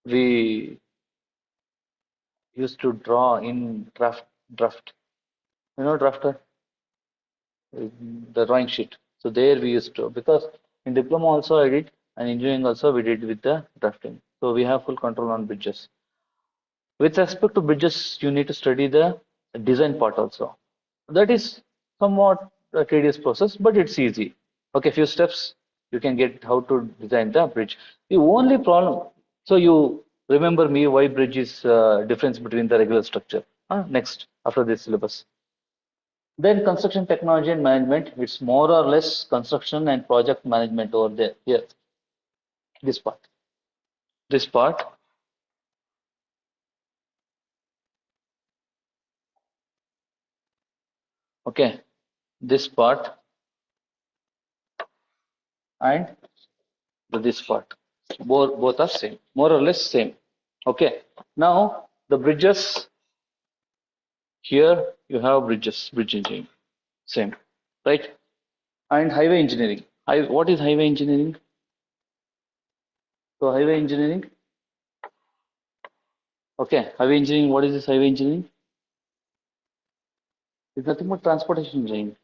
we used to draw in draft. You know, drafter, the drawing sheet. So there we used to, because in diploma also I did, and engineering also we did with the drafting. So we have full control on bridges. With respect to bridges, you need to study the design part also. That is somewhat a tedious process, but it's easy. Okay, few steps you can get how to design the bridge. The only problem, so you remember me why bridge is difference between the regular structure. Next, after this syllabus. Then construction technology and management, it's more or less construction and project management over there. Here, this part. This part, okay. This part and this part. Both are same, more or less same. Okay. Now the bridges, here you have bridges, bridge engineering, same, right? And highway engineering. What is highway engineering? So highway engineering, okay. Highway engineering, what is this highway engineering? It's nothing but transportation engineering.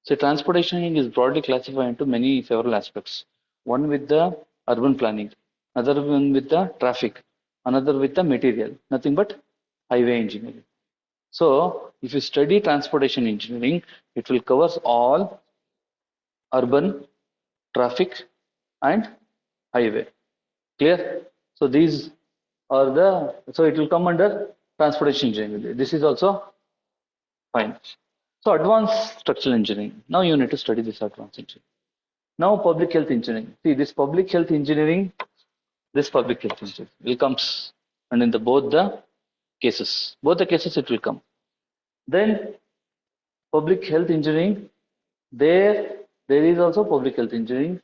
So transportation is broadly classified into many several aspects. One with the urban planning, another one with the traffic, another with the material. Nothing but highway engineering. So if you study transportation engineering, it will cover all urban, traffic, and highway. Clear? So these are the, so it will come under transportation engineering. This is also fine. So advanced structural engineering. Now you need to study this advanced engineering. Now public health engineering. See this public health engineering will comes and in the both the cases it will come. Then public health engineering, there is also public health engineering,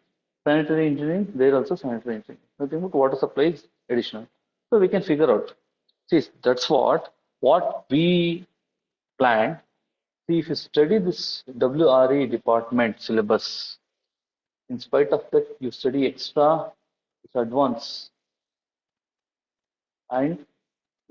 sanitary engineering, there also sanitary engineering. Nothing but water supply is additional. So we can figure out. See, that's what we planned. See, if you study this WRE department syllabus, in spite of that, you study extra, it's advanced, and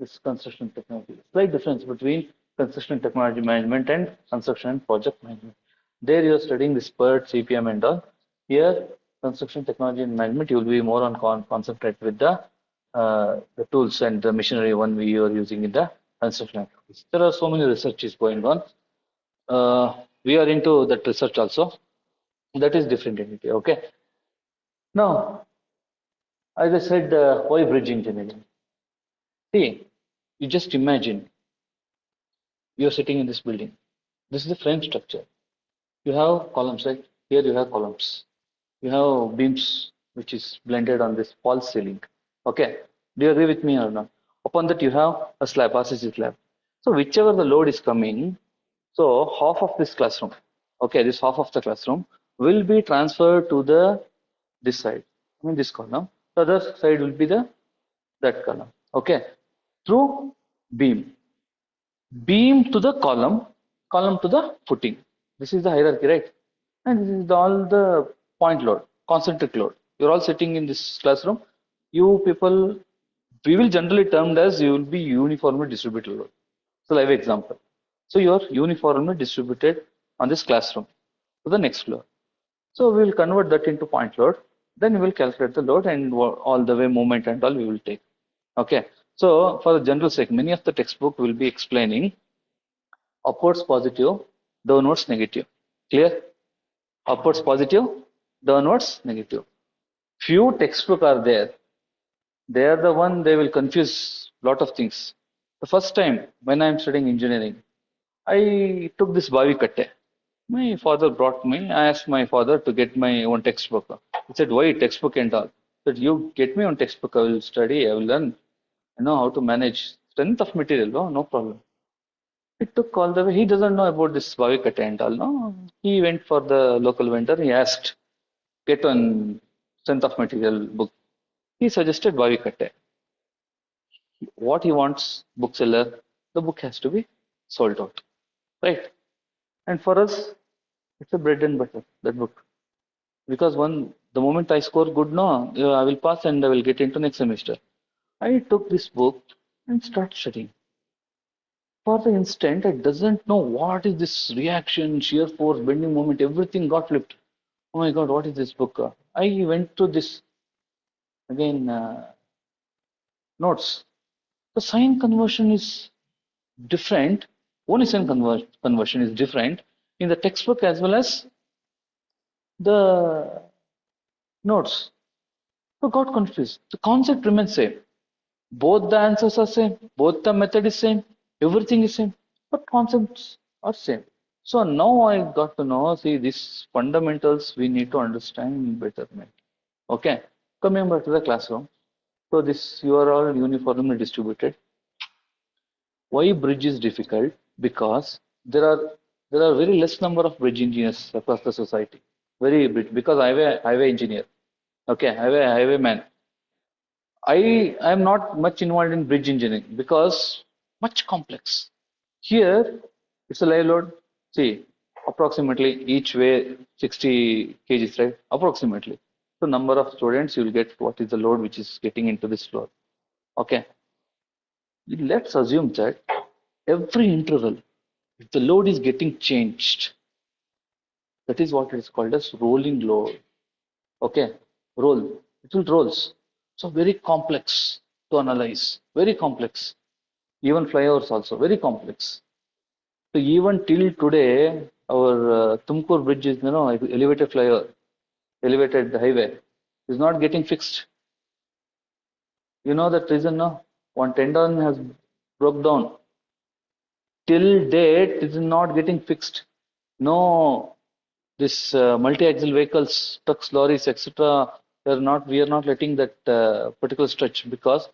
this construction technology. Slight difference between construction technology management and construction and project management. There you are studying this PERT, CPM and all. Here, construction technology and management, you will be more on concentrate with the tools and the machinery one we are using in the construction activities. There are so many researches going on. We are into that research also. That is different entity. Okay. Now, as I said, why bridge engineering? See, you just imagine you're sitting in this building. This is the frame structure. You have columns, right? Here you have columns. You have beams, which is blended on this false ceiling. Okay. Do you agree with me or not? Upon that, you have a slab, RCC slab. So whichever the load is coming, so half of this classroom, okay, this half of the classroom will be transferred to the this side. I mean this column. The other side will be the that column. Okay. Through beam. Beam to the column, column to the footing. This is the hierarchy, right? And this is all the point load, concentric load. You're all sitting in this classroom. You people, we will generally termed as you will be uniformly distributed load. So live example. So you are uniformly distributed on this classroom to the next floor. So we will convert that into point load. Then we will calculate the load and all the way movement and all we will take. Okay. So for the general sake, many of the textbook will be explaining upwards positive, downwards negative. Clear? Upwards positive, downwards negative. Few textbook are there. They are the one they will confuse lot of things. The first time when I am studying engineering, I took this Bavi Katte. My father brought me. I asked my father to get my own textbook. He said, "Why textbook and all?" I said, "You get me on textbook. I will study. I will learn. I know how to manage strength of material. No, no problem." It took all the way. He doesn't know about this Bhavikata and all. No, he went for the local vendor. He asked, get one strength of material book. He suggested Bhavikata. What he wants, bookseller, the book has to be sold out, right? And for us, it's a bread and butter, that book. Because the moment I score good, no, I will pass and I will get into next semester. I took this book and started studying. For the instant, I doesn't know what is this reaction, shear force, bending moment, everything got flipped. Oh my God, what is this book? I went to this again notes. The sign conversion is different. Only sign conversion is different in the textbook as well as the notes. So got confused. The concept remains same. Both the answers are same. Both the method is same. Everything is same. But concepts are same. So now I got to know, see, these fundamentals we need to understand better. Okay. Coming back to the classroom. So this you are all uniformly distributed. Why bridge is difficult? Because there are very less number of bridge engineers across the society. Very bridge because highway engineer. Okay, highway man. I am not much involved in bridge engineering because much complex. Here it's a live load. See, approximately each way 60 kgs, right? Approximately. So number of students you will get what is the load which is getting into this floor. Okay. Let's assume that every interval, if the load is getting changed, that is what is called as rolling load. Okay, roll. It will rolls. So very complex to analyze. Very complex. Even flyovers also very complex. So even till today, our Tumkur bridge is elevated flyover, elevated highway is not getting fixed. You know that reason, no? One tendon has broke down. Till date, it is not getting fixed. No, this multi-axle vehicles, trucks, lorries, etc. We are not letting that particular stretch because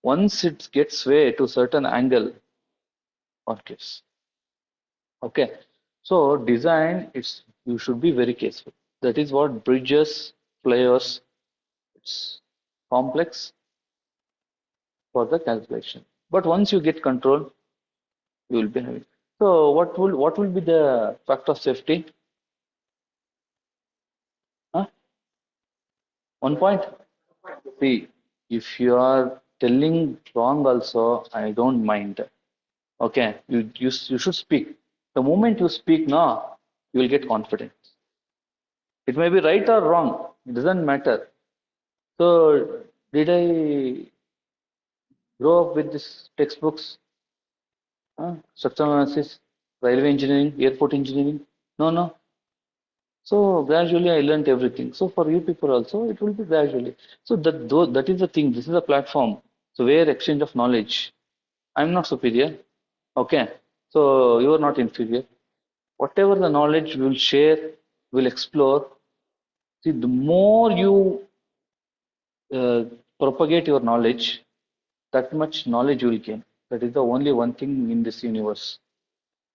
once it gets way to certain angle, on case. Okay, so design it's you should be very careful. That is what bridges, flyovers. It's complex for the calculation. But once you get control, you will be having. So what will be the factor of safety? Huh? 1 point. See, if you are telling wrong also, I don't mind. Okay, you should speak. The moment you speak now, you will get confidence. It may be right or wrong. It doesn't matter. So did I grow up with these textbooks? Structural analysis, railway engineering, airport engineering? No, no. So gradually I learned everything. So for you people also, it will be gradually. So that is the thing. This is a platform. So where exchange of knowledge. I'm not superior. Okay. So you are not inferior. Whatever the knowledge we will share, we'll explore. See, the more you uh, propagate your knowledge, that much knowledge you will gain. That is the only one thing in this universe.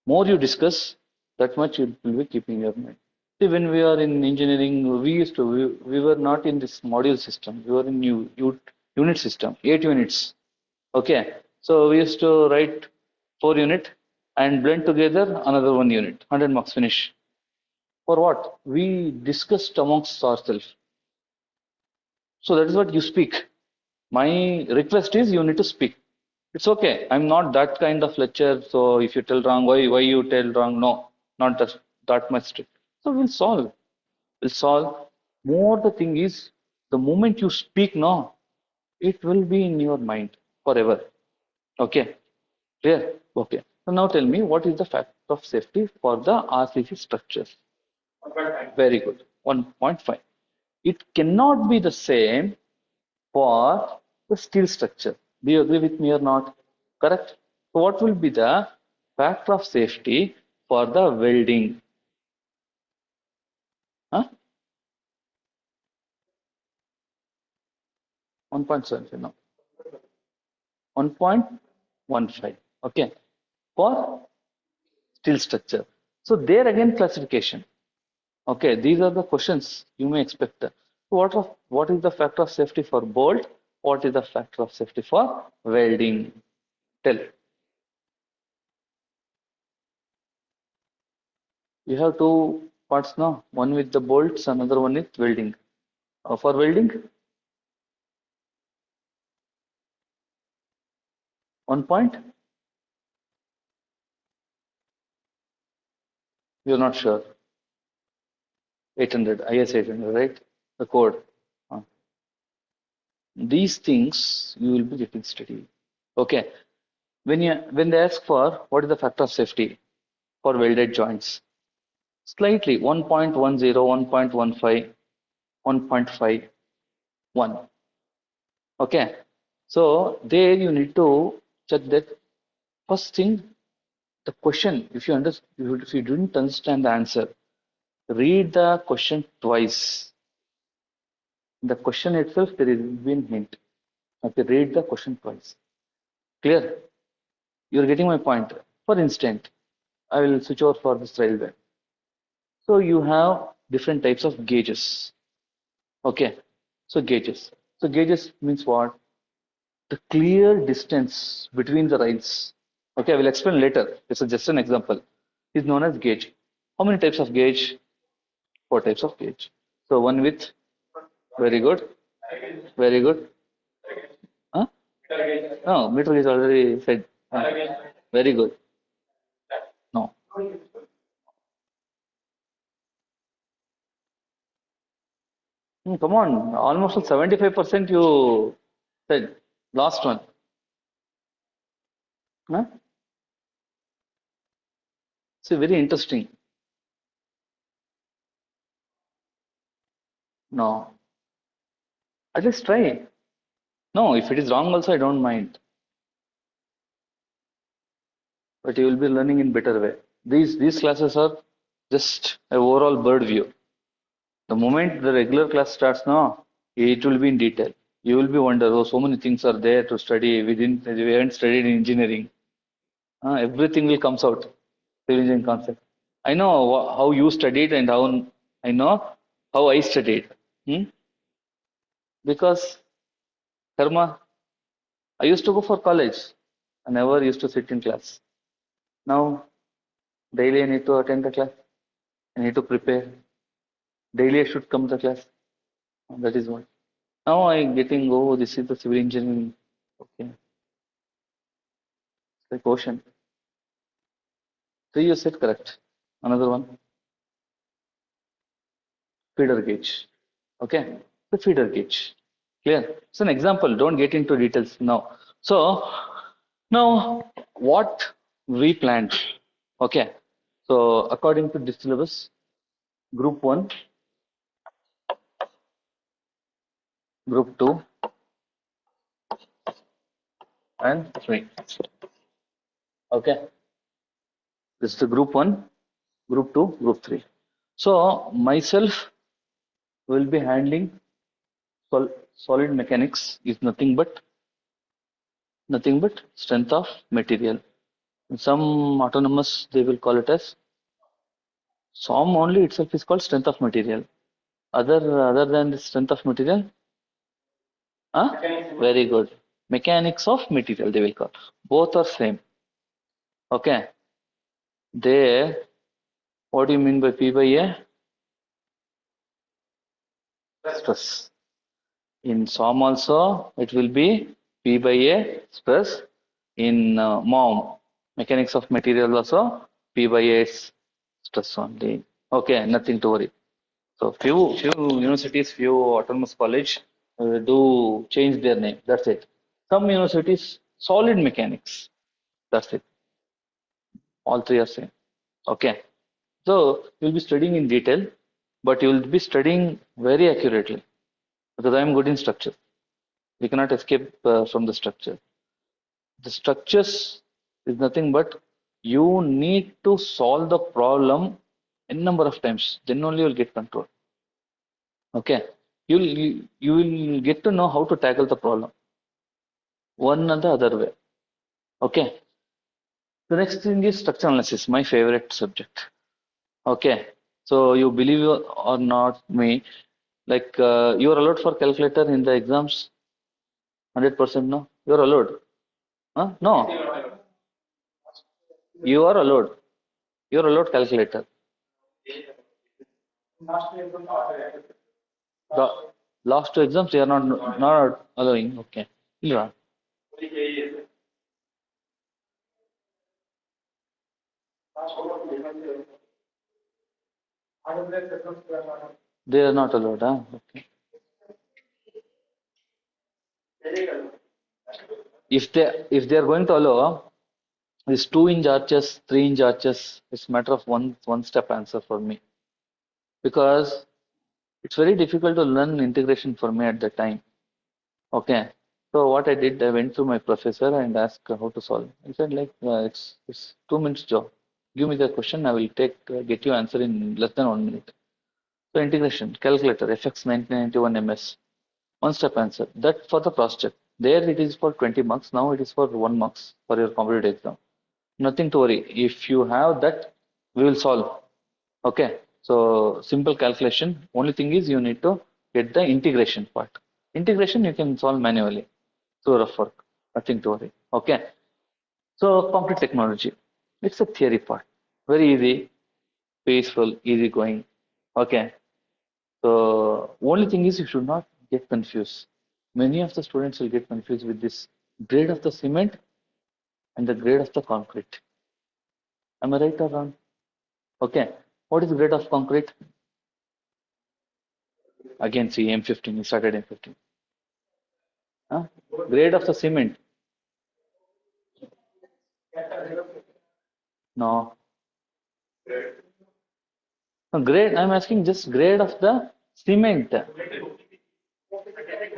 More you discuss, that much you will be keeping your mind. See, when we are in engineering, we were not in this module system. We were in unit system, 8 units. Okay, so we used to write 4 unit and blend together another 1 unit, 100 marks finish. For what? We discussed amongst ourselves. So that is what you speak. My request is you need to speak. It's okay. I'm not that kind of lecturer. So if you tell wrong, why you tell wrong? No, not that much strict. So we'll solve. We'll solve. More the thing is, the moment you speak now, it will be in your mind forever. Okay. Clear? Okay. So now tell me what is the factor of safety for the RCC structures? Very good. 1.5. It cannot be the same for the steel structure. Do you agree with me or not? Correct? So what will be the factor of safety for the welding? Huh? 1.7, no. 1.15. Okay. For steel structure. So there again classification. Okay, these are the questions you may expect. What is the factor of safety for bolt? What is the factor of safety for welding? Tell. You have two parts now. One with the bolts, another one with welding. For welding, 1 point? You're not sure. 800, IS 800, right? The code. Uh, These things you will be getting study. Okay. When they ask for what is the factor of safety for welded joints, slightly 1.10, 1.15, 1.51. Okay. So there you need to check that first thing, the question. If you didn't understand the answer, read the question twice. The question itself, there is been hint. Okay, read the question twice. Clear? You're getting my point. For instance, I will switch over for this railway. So you have different types of gauges. Okay. So gauges. So gauges means what? The clear distance between the rails. Okay, I will explain later. This is just an example. Is known as gauge. How many types of gauge? Four types of gauge. So one with very good, very good. Huh? No, meter is already said. Very good. No. Come on, almost 75% you said. Last one. Huh? See, very interesting. No. At least try. No, if it is wrong also, I don't mind. But you will be learning in better way. These classes are just a overall bird view. The moment the regular class starts now, it will be in detail. You will be wonder, oh, so many things are there to study. We haven't studied in engineering. Everything will comes out. Civil engineering concept. I know how you studied and how I know how I studied. Hmm? Because karma, I used to go for college. I never used to sit in class. Now daily I need to attend the class. I need to prepare. Daily I should come to class. That is what. Now I'm getting, oh, this is the civil engineering. Okay. It's like ocean. So you said correct. Another one, feeder gauge. Okay. The feeder gauge. Clear? It's an example. Don't get into details now. So now what we planned. Okay. So according to this syllabus, group 1, group 2, and 3. Okay. This is the group 1, group 2, group 3. So myself will be handling solid mechanics is nothing but strength of material. In some autonomous they will call it as SOM only itself is called strength of material. Other than the strength of material, huh? Very good. Mechanics of material they will call. Both are same. Okay. There, what do you mean by P by A? Stress. In SOM also, it will be P by A stress. In MOM, mechanics of material also, P by A is stress only. Okay, nothing to worry. So few universities, few autonomous college do change their name. That's it. Some universities solid mechanics. That's it. All three are same. Okay. So you'll be studying in detail, but you'll be studying very accurately because I'm good in structure. We cannot escape from the structure. The structures is nothing but you need to solve the problem n number of times. Then only you'll get control. Okay. You will get to know how to tackle the problem one or the other way. Okay. The next thing is structure analysis, my favorite subject. Okay. So you believe or not me, like you are allowed for calculator in the exams, 100% no? You are allowed. Huh? No. You are allowed. You are allowed calculator. The last two exams they are not allowing. Okay. Yeah. They are not allowed, huh? Okay. If they are going to allow these 2-inch arches, 3-inch arches, it's a matter of one step answer for me because it's very difficult to learn integration for me at the time. Okay. So what I did, I went to my professor and asked how to solve. He said like it's 2 minutes job. Give me the question, I will get you answer in less than 1 minute. So integration, calculator, FX 1991 MS, one step answer. That for the project. There it is for 20 marks. Now it is for 1 marks for your competitive exam. Nothing to worry. If you have that, we will solve. Okay. So simple calculation. Only thing is you need to get the integration part. Integration you can solve manually. So rough work. Nothing to worry. Okay. So concrete technology. It's a theory part. Very easy, peaceful, easy going. Okay. So only thing is you should not get confused. Many of the students will get confused with this grade of the cement and the grade of the concrete. Am I right or wrong? Okay. What is the grade of concrete? Again, see M15. You started M15. Huh? Grade of the cement. No. No, grade. I'm asking just grade of the cement. That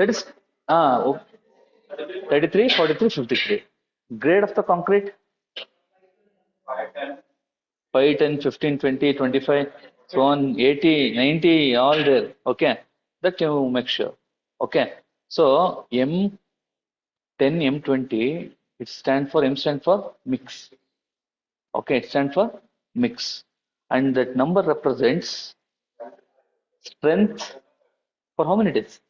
is 33, 43, 53. Grade of the concrete 5, 10, 15, 20, 25, so on 80, 90, all there. Okay. That you make sure. Okay. So M10, M20, M stand for mix. Okay, it stands for mix. And that number represents strength for how many days?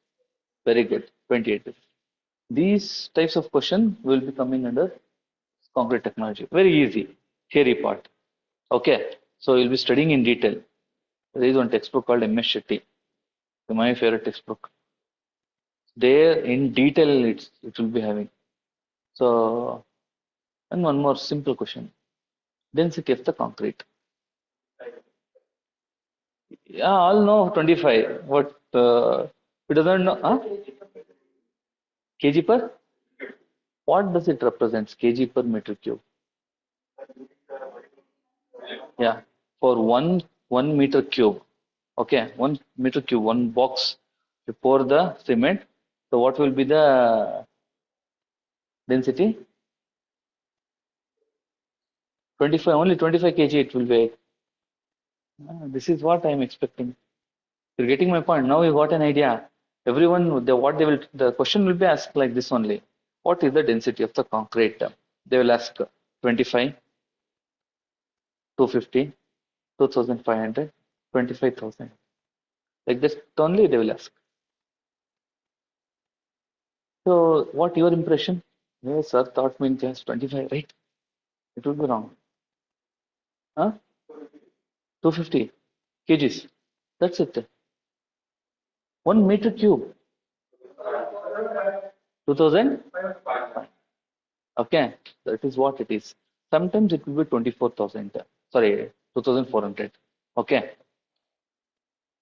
Very good, 28 days. These types of question will be coming under concrete technology. Very easy, theory part. Okay, so you'll be studying in detail. There is one textbook called MS Shetty, my favorite textbook. There in detail it will be having. So, and one more simple question. Density of the concrete. Yeah, all know 25. What it doesn't know? Huh? kg per? What does it represent? Kg per meter cube. Yeah, for one meter cube. Okay, 1 meter cube, one box. You pour the cement. So what will be the density? 25. Only 25 kg it will be. This is what I am expecting. You're getting my point. Now you got an idea. Everyone, the question will be asked like this only. What is the density of the concrete? They will ask 25, 250, 2500, 25,000. Like this only they will ask. So what your impression? Yes, sir thought me just 25, right? It will be wrong. Huh? 250 kgs. That's it. 1 meter cube. 2000? Okay, that is what it is. Sometimes it will be 24,000. Sorry, 2,400. Okay,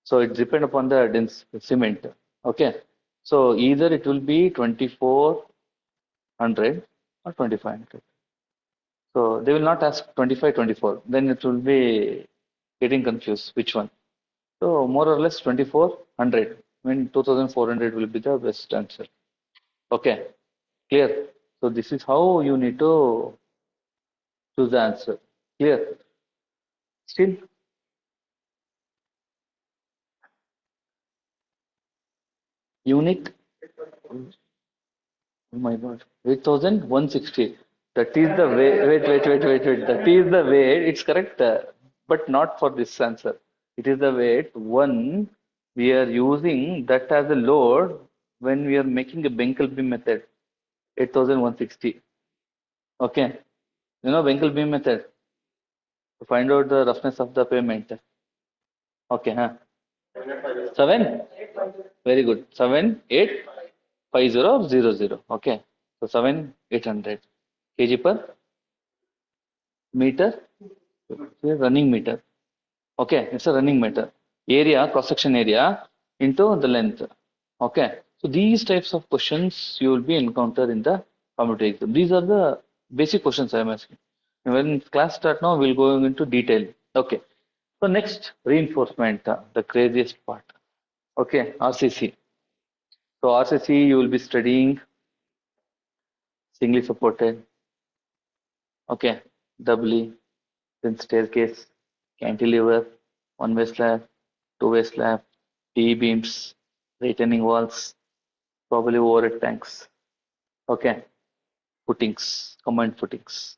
so it depends upon the dense cement. Okay, so either it will be 2,400 or 2,500. So they will not ask 25, 24. Then it will be getting confused. Which one? So more or less 2,400. I mean 2,400 will be the best answer. Okay, clear. So this is how you need to choose the answer. Clear. Still, unit. Oh my God, 8,160. That is the way. Wait. That is the way. It's correct, but not for this answer. It is the weight. One, we are using that as a load when we are making a Benkel beam method. 8,160. Okay. You know Benkel beam method to find out the roughness of the pavement. Okay, huh? 7. Very good. 7,850,00. Okay. So 7,800 kg per meter Here running meter. Okay, it's a running meter. Area, cross-section area into the length. Okay, so these types of questions you will be encountered in the competitive exam. These are the basic questions I am asking. When class start now, we'll go into detail. Okay, so next reinforcement, the craziest part. Okay, RCC. So RCC you will be studying singly supported. Okay, doubly, then staircase, cantilever, one-way slab, two-way slab, T beams, retaining walls, probably overhead tanks. Okay, footings, combined footings.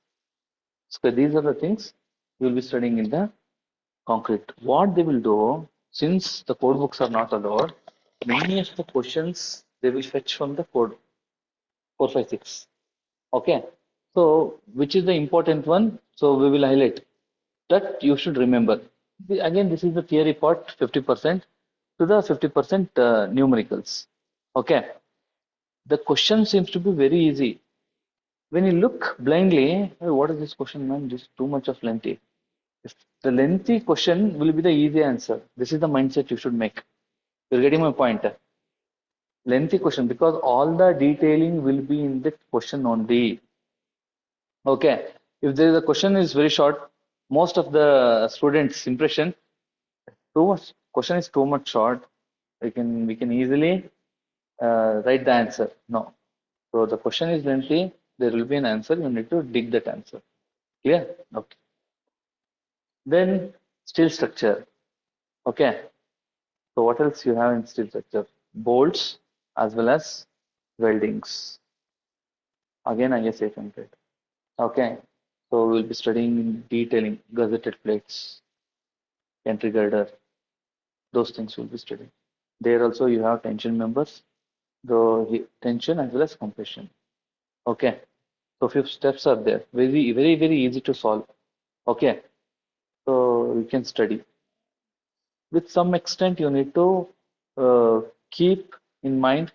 So these are the things you will be studying in the concrete. What they will do, since the code books are not allowed, many of the questions they will fetch from the code 456. Okay, so which is the important one? So we will highlight that you should remember. Again, this is the theory part 50% to the 50% numericals. Okay, the question seems to be very easy. When you look blindly, "Hey, what is this question, man? This is too much of lengthy." If the lengthy question will be the easy answer. This is the mindset you should make. You're getting my point. Lengthy question because all the detailing will be in the question only. Okay. If there is a question is very short, most of the students' impression, too much question is too much short. We can easily write the answer. No. So the question is lengthy. There will be an answer. You need to dig that answer. Clear? Okay. Then steel structure. Okay. So what else you have in steel structure? Bolts as well as weldings. Again, IS 800. Okay. So we'll be studying detailing gazetted plates, entry girder. Those things we'll be studying. There also you have tension members, the tension as well as compression. Okay. So few steps are there. Very, very, very easy to solve. Okay. So you can study. With some extent, you need to uh, keep in mind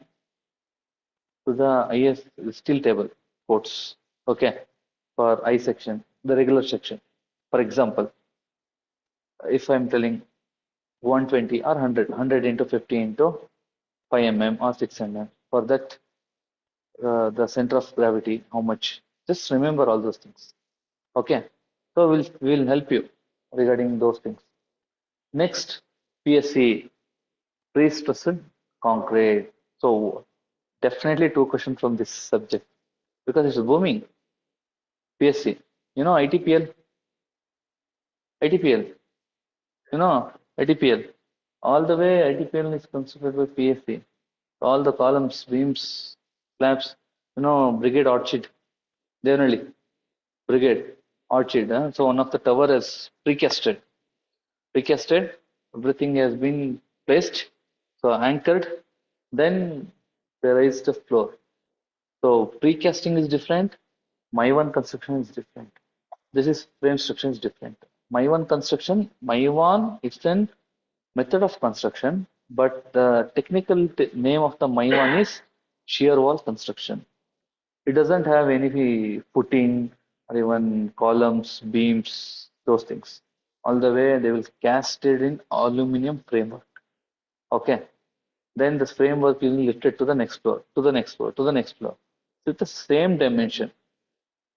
to the IS steel table quotes. Okay. For I section, the regular section. For example, if I'm telling 120 or 100 into 50 into 5 mm or 6 mm, for that, the center of gravity, how much? Just remember all those things. Okay. So we'll help you regarding those things. Next, PSC, pre-stressed concrete. So definitely two questions from this subject because it's booming. PSC, ITPL, ITPL, ITPL. All the way ITPL is considered by PSC. All the columns, beams, slabs, brigade orchid, generally brigade orchid. So one of the tower is precasted. Precasted, everything has been placed, so anchored. Then there is the floor. So precasting is different. My one construction is different. This is frame structure is different. My one construction, my one it's an method of construction, but the technical name of the my one is shear wall construction. It doesn't have any footing or even columns, beams, those things. All the way they will cast it in aluminum framework. Okay. Then this framework will be lifted to the next floor, to the next floor, to the next floor. With the same dimension.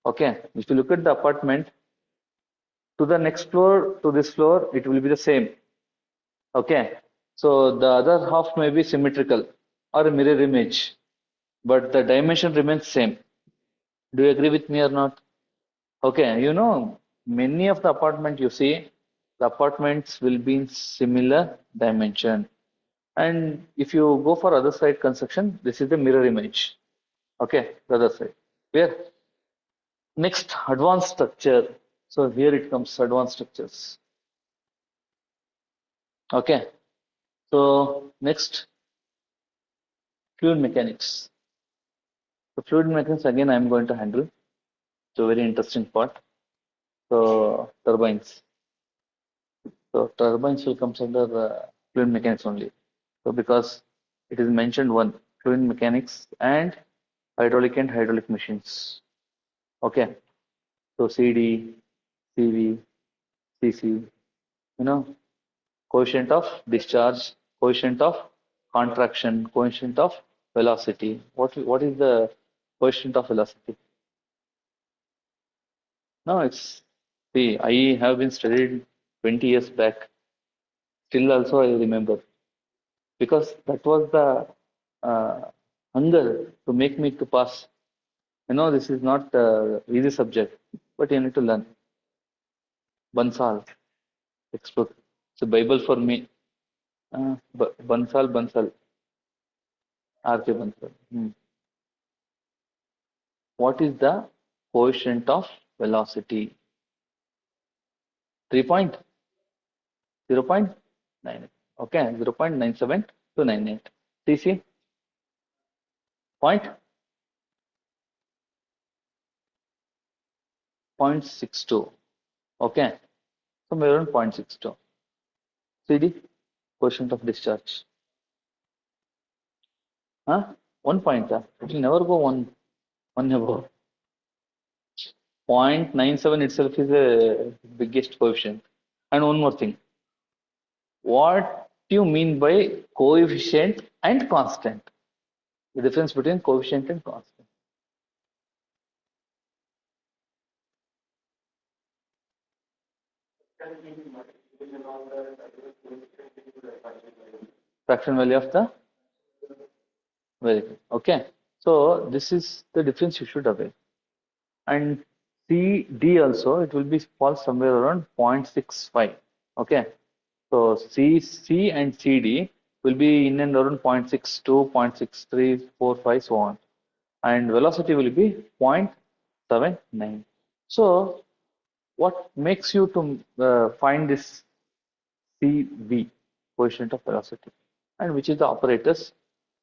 Okay. If you look at the apartment, to the next floor, to this floor, it will be the same. Okay. So the other half may be symmetrical or a mirror image, but the dimension remains same. Do you agree with me or not? Okay, many of the apartment you see, the apartments will be in similar dimension. And if you go for other side construction, this is the mirror image. Okay, the other side. Clear? Next, advanced structure. So here it comes, advanced structures. Okay, so next, fluid mechanics. So fluid mechanics again I'm going to handle. So very interesting part. So turbines. So turbines will come under fluid mechanics only. So because it is mentioned one, fluid mechanics and hydraulic machines. Okay. So CD, CV. CC, coefficient of discharge, coefficient of contraction, coefficient of velocity. What is the coefficient of velocity? No, it's see, I have been studied 20 years back. Still also I remember because that was the uh, hunger to make me to pass. This is not easy subject, but you need to learn. Bansal, textbook. It's a Bible for me. Bansal, R.K. Bansal. What is the coefficient of velocity? 3.0.98. Okay, 0.97 to 98. CC, point 0.62. Okay, somewhere around 0.62. CD, coefficient of discharge. Huh? 1 point. It will never go one above. 0.97 itself is a biggest coefficient. And one more thing. What do you mean by coefficient and constant? The difference between coefficient and constant. Fraction value of the variable. Okay. So this is the difference you should aware. And CD also, it will be fall somewhere around 0.65. Okay. So CC and CD will be in and around 0.62, 0.63, 4, 5, so on. And velocity will be 0.79. So what makes you to find this CV, coefficient of velocity, and which is the operators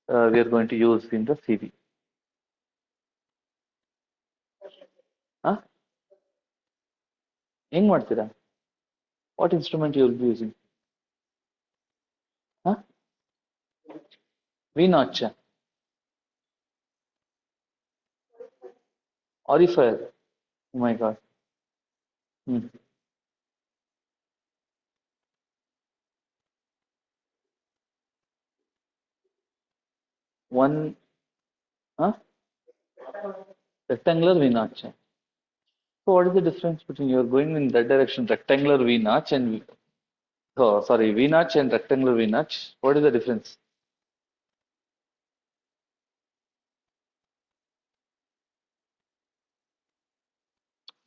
we are going to use in the CV? Huh? ಹೆಂಗ್ ಮಾಡ್ತೀರಾ? What instrument you will be using? Huh? V notch, Aurifier. Oh my God. Hmm. One, huh? Rectangular V notch. So what is the difference between you are going in that direction, rectangular V notch and oh, sorry, V notch and rectangular V notch? What is the difference?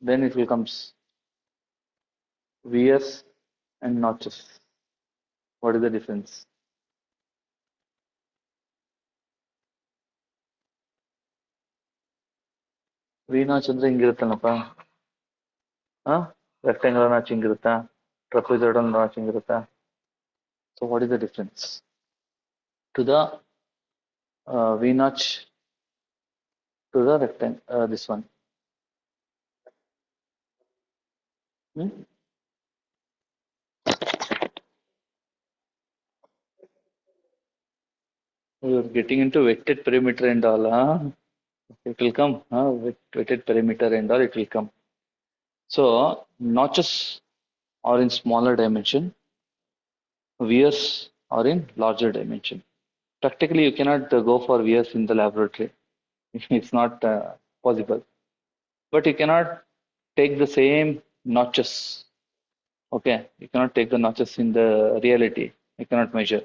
Then it will comes VS and notches. What is the difference? V notch ಅಂದ್ರೆ ಹಿಂಗಿರುತ್ತಲ್ಲಪ್ಪ. Rectangular notch ಹಿಂಗಿರುತ್ತಾ? Trapezoidal notch ಹಿಂಗಿರುತ್ತಾ? So what is the difference? To the V notch to the rectangle, this one. Hmm? You are getting into wetted perimeter and all, huh? It will come, wetted perimeter and all, it will come. So notches are in smaller dimension, vias are in larger dimension. Practically, you cannot go for vias in the laboratory. It's not possible. But you cannot take the same notches. Okay, you cannot take the notches in the reality. You cannot measure.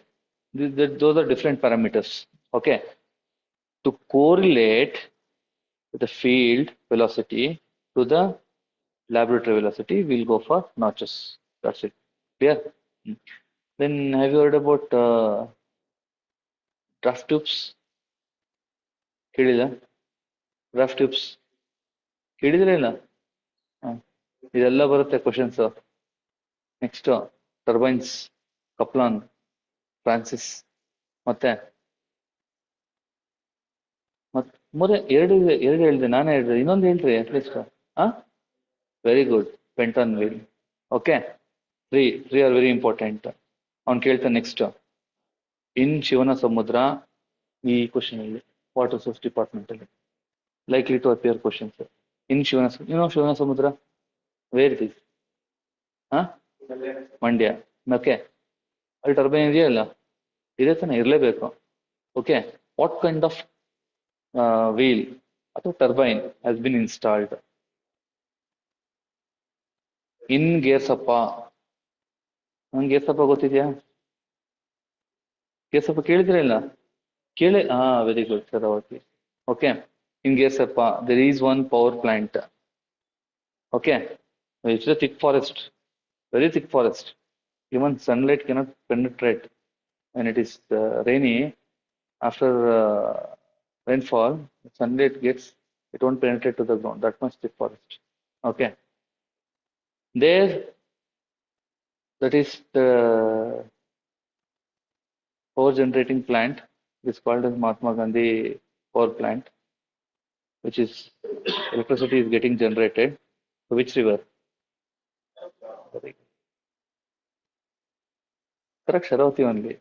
Those are different parameters. Okay, to correlate the field velocity to the laboratory velocity, we'll go for notches. That's it. Clear? Hmm. Then have you heard about draft tubes? ಕೇಳಿಲ್ಲ draft tubes ಕೇಳಿದ್ರೆ ಇಲ್ಲ ಇದೆಲ್ಲ ಬರುತ್ತೆ questions next turbines Kaplan Francis ಮತ್ತೆ ಮೂರೇ ಎರಡು ಹೇಳಿದೆ ನಾನೇ ಹೇಳಿದೆ ಇನ್ನೊಂದು ಹೇಳ್ರಿ at least very good Pelton wheel okay three are very important ಅವ್ನು ಕೇಳ್ತಾನೆ ನೆಕ್ಸ್ಟ್ ಇನ್ ಶಿವನ ಸಮುದ್ರ ಈ ಕ್ವಶನ್ ಅಲ್ಲಿ ವಾಟರ್ ಸೋರ್ಸ್ ಡಿಪಾರ್ಟ್ಮೆಂಟ್ ಅಲ್ಲಿ likely to appear questions in Shivana Samudra. Where it is? ಹಾ ಮಂಡ್ಯ. ಓಕೆ, ಅಲ್ಲಿ ಟರ್ಬೈನ್ ಇದೆಯಲ್ಲ, ಇದೇ ತಾನೆ ಇರಲೇಬೇಕು. Okay, what kind of wheel ಅಥವಾ turbine has been installed in Gersoppa? ನಂಗೆ ಗೇರ್ಸಪ್ಪ ಗೊತ್ತಿದ್ಯಾ? ಗೇರ್ಸಪ್ಪ ಕೇಳಿದ್ರೆ ಇಲ್ಲ ಕೇಳಿ. ಹಾ, very good Sharavathi. Okay, in Gersoppa there is one power plant. Okay, it's a thick forest, very thick forest. Even sunlight cannot penetrate when it is rainy. After rainfall, sunlight gets, it won't penetrate to the ground. That much thick forest. Okay, there, that is the power generating plant. It is called as Mahatma Gandhi power plant, which is electricity is getting generated. So which river? Correct, Sharavati only.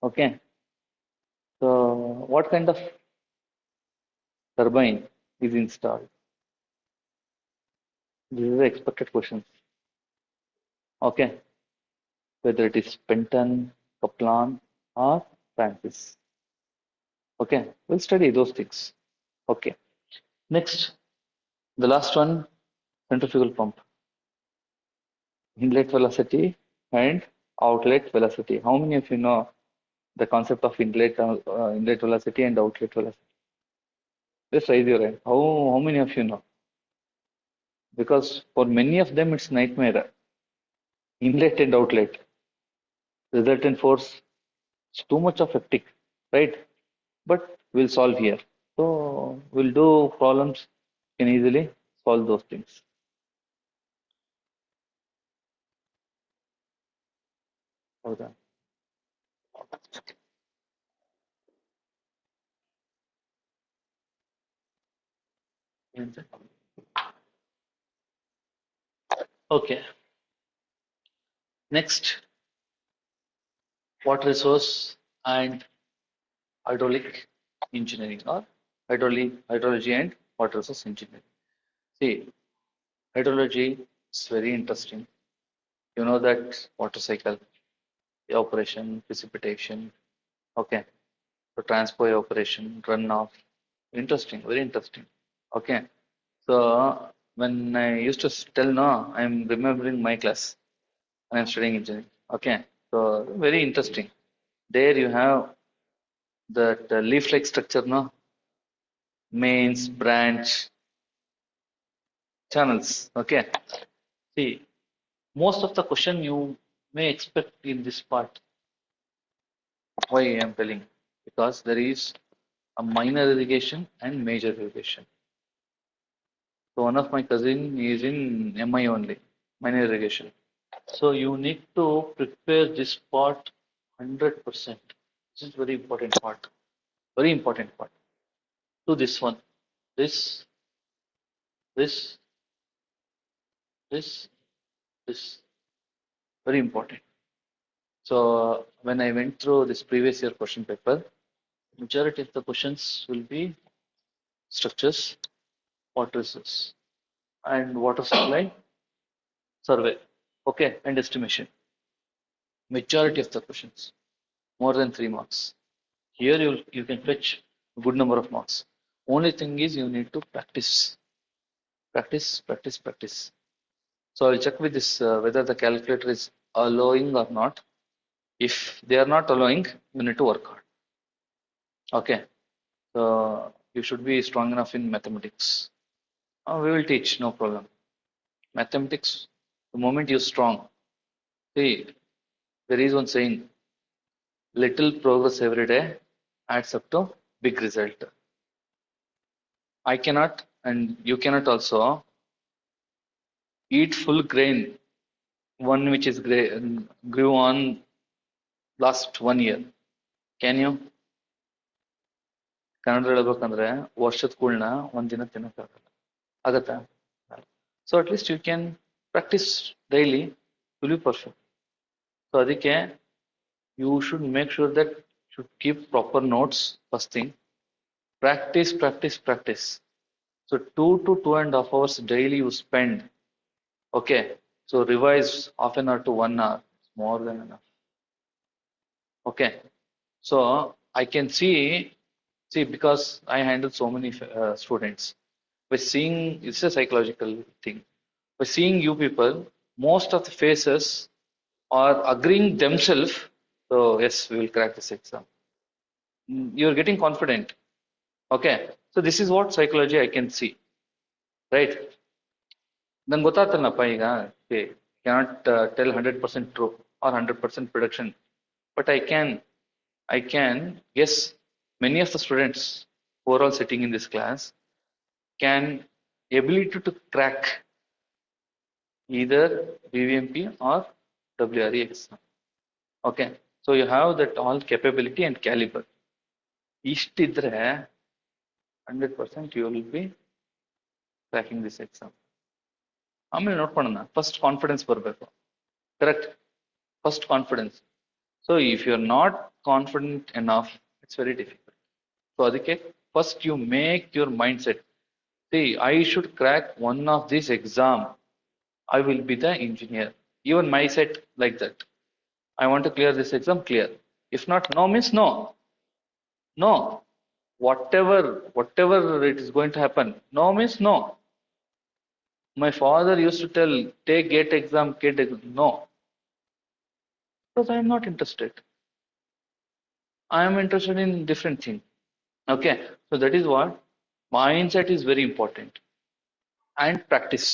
Okay. So what kind of turbine is installed? This is the expected question. Okay. Whether it is Penton, Kaplan, or Francis. Okay. We'll study those things. Okay. Next, the last one, centrifugal pump. Inlet velocity and outlet velocity. How many of you know the concept of inlet velocity and outlet velocity? Just raise your hand. How many of you know? Because for many of them it's nightmare. Inlet and outlet, resultant force, it's too much of hectic, right? But we'll solve here. So we'll do problems, can easily solve those things. Okay. Okay. Next, water resource and hydraulic engineering, or hydrology and water resource engineering. See, hydrology is very interesting. You know that water cycle, evaporation, precipitation, okay, so transport evaporation, runoff. Interesting, very interesting. Okay, so when I used to tell no, I'm remembering my class when I'm studying engineering. Okay, so very interesting. There you have that leaf-like structure, no, mains, branch, channels. Okay, see, most of the question you may expect in this part. Why I am telling? Because there is a minor irrigation and major irrigation. So one of my cousin is in MI only, minor irrigation. So you need to prepare this part 100%. This is very important part. Very important part. To this one, this, this, this, this. Very important. So when I went through this previous year question paper, majority of the questions will be structures, water resource, and water supply survey. Okay, and estimation. Majority of the questions, more than 3 marks. Here you can fetch a good number of marks. Only thing is you need to practice, practice, practice, practice. So I'll check with this whether the calculator is allowing or not. If they are not allowing, you need to work hard. Okay. So you should be strong enough in mathematics. We will teach, no problem. Mathematics, the moment you're strong, see, there is one saying, little progress every day adds up to big result. I cannot, and you cannot also eat full grain, one which is grew on last 1 year. Can you? Kannada ಹೇಳ್ಬೇಕಂದ್ರೆ ವರ್ಷದ ಕೂಳ್ನ ಒಂದಿನ ತಿನ್ನಕ್ಕಾಗಲ್ಲ. ಆಗತ್ತಾ? So at least you can practise daily, will be perfect. So ಅದಕ್ಕೆ you should make sure that you keep proper notes first thing. Practice, practice, practice. So 2 to 2.5 hours daily you spend. Okay. So revise half an hour to 1 hour, more than enough. Okay. So I can see because I handle so many students. By seeing, it's a psychological thing. By seeing you people, most of the faces are agreeing themselves. So yes, we will crack this exam. You're getting confident. Okay. So this is what psychology I can see, right? ನಂಗೆ ಗೊತ್ತಾಗ್ತಲ್ಲಪ್ಪ ಈಗ cannot tell 100% true or 100% prediction, but I can guess many of the students who are all sitting in this class can ability to crack either BVMP or WRE exam. Okay, so you have that all capability and caliber. ಇಷ್ಟಿದ್ರೆ 100% you will be cracking this exam. ಆಮೇಲೆ ನೋಡ್ಕೊಳ್ಳೋಣ, first confidence ಬರಬೇಕು. Correct, first confidence. So if you are not confident enough, it's very difficult. So ಅದಕ್ಕೆ first you make your mind set. See, I should crack one of these exam. I will be the engineer. Even my set like that. I want to clear this exam, clear. If not, no means no. No. Whatever it is going to happen, no means no. My father used to tell, take GATE exam, GATE exam. No. Because I am not interested. I am interested in different thing. Okay. So that is what mindset is very important. And practice.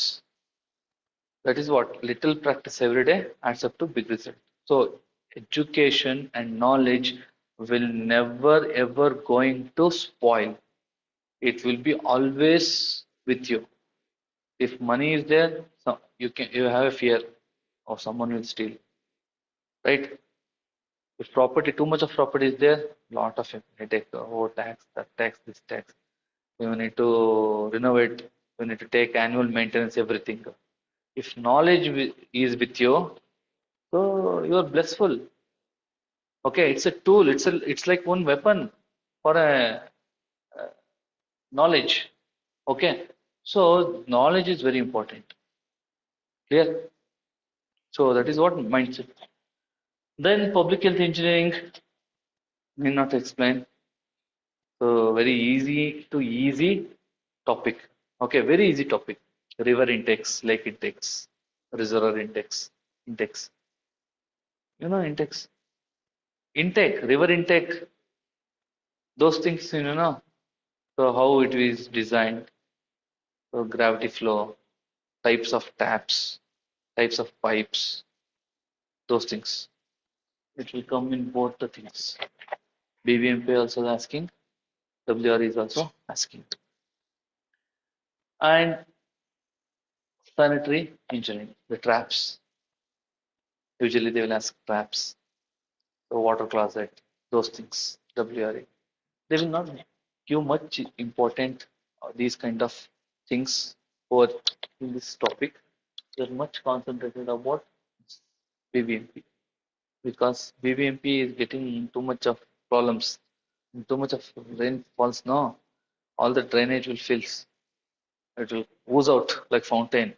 That is what little practice every day adds up to big result. So education and knowledge will never ever going to spoil. It will be always with you. If money is there, so you have a fear of someone will steal, right? If property, too much of property is there, lot of headache. Oh, tax, that tax, this tax. You need to renovate. You need to take annual maintenance, everything. If knowledge is with you, so you are blissful. Okay, it's a tool. It's like one weapon for a knowledge. Okay, so knowledge is very important. Clear? So that is what mindset. Then public health engineering, need not explain. So very easy topic. Okay, very easy topic. River intakes, lake intakes, reservoir intakes. You know intakes. Intake, river intake, those things, you know. So how it is designed, so gravity flow, types of taps, types of pipes, those things. It will come in both the things. BVMP also asking, WR is also asking. And sanitary engineering, the traps. Usually they will ask traps, the water closet, those things, WRE. They will not give much important these kind of things for in this topic. They are much concentrated about BVMP because BVMP is getting too much of problems, too much of rain falls now, all the drainage will fills. It will ooze out like fountain.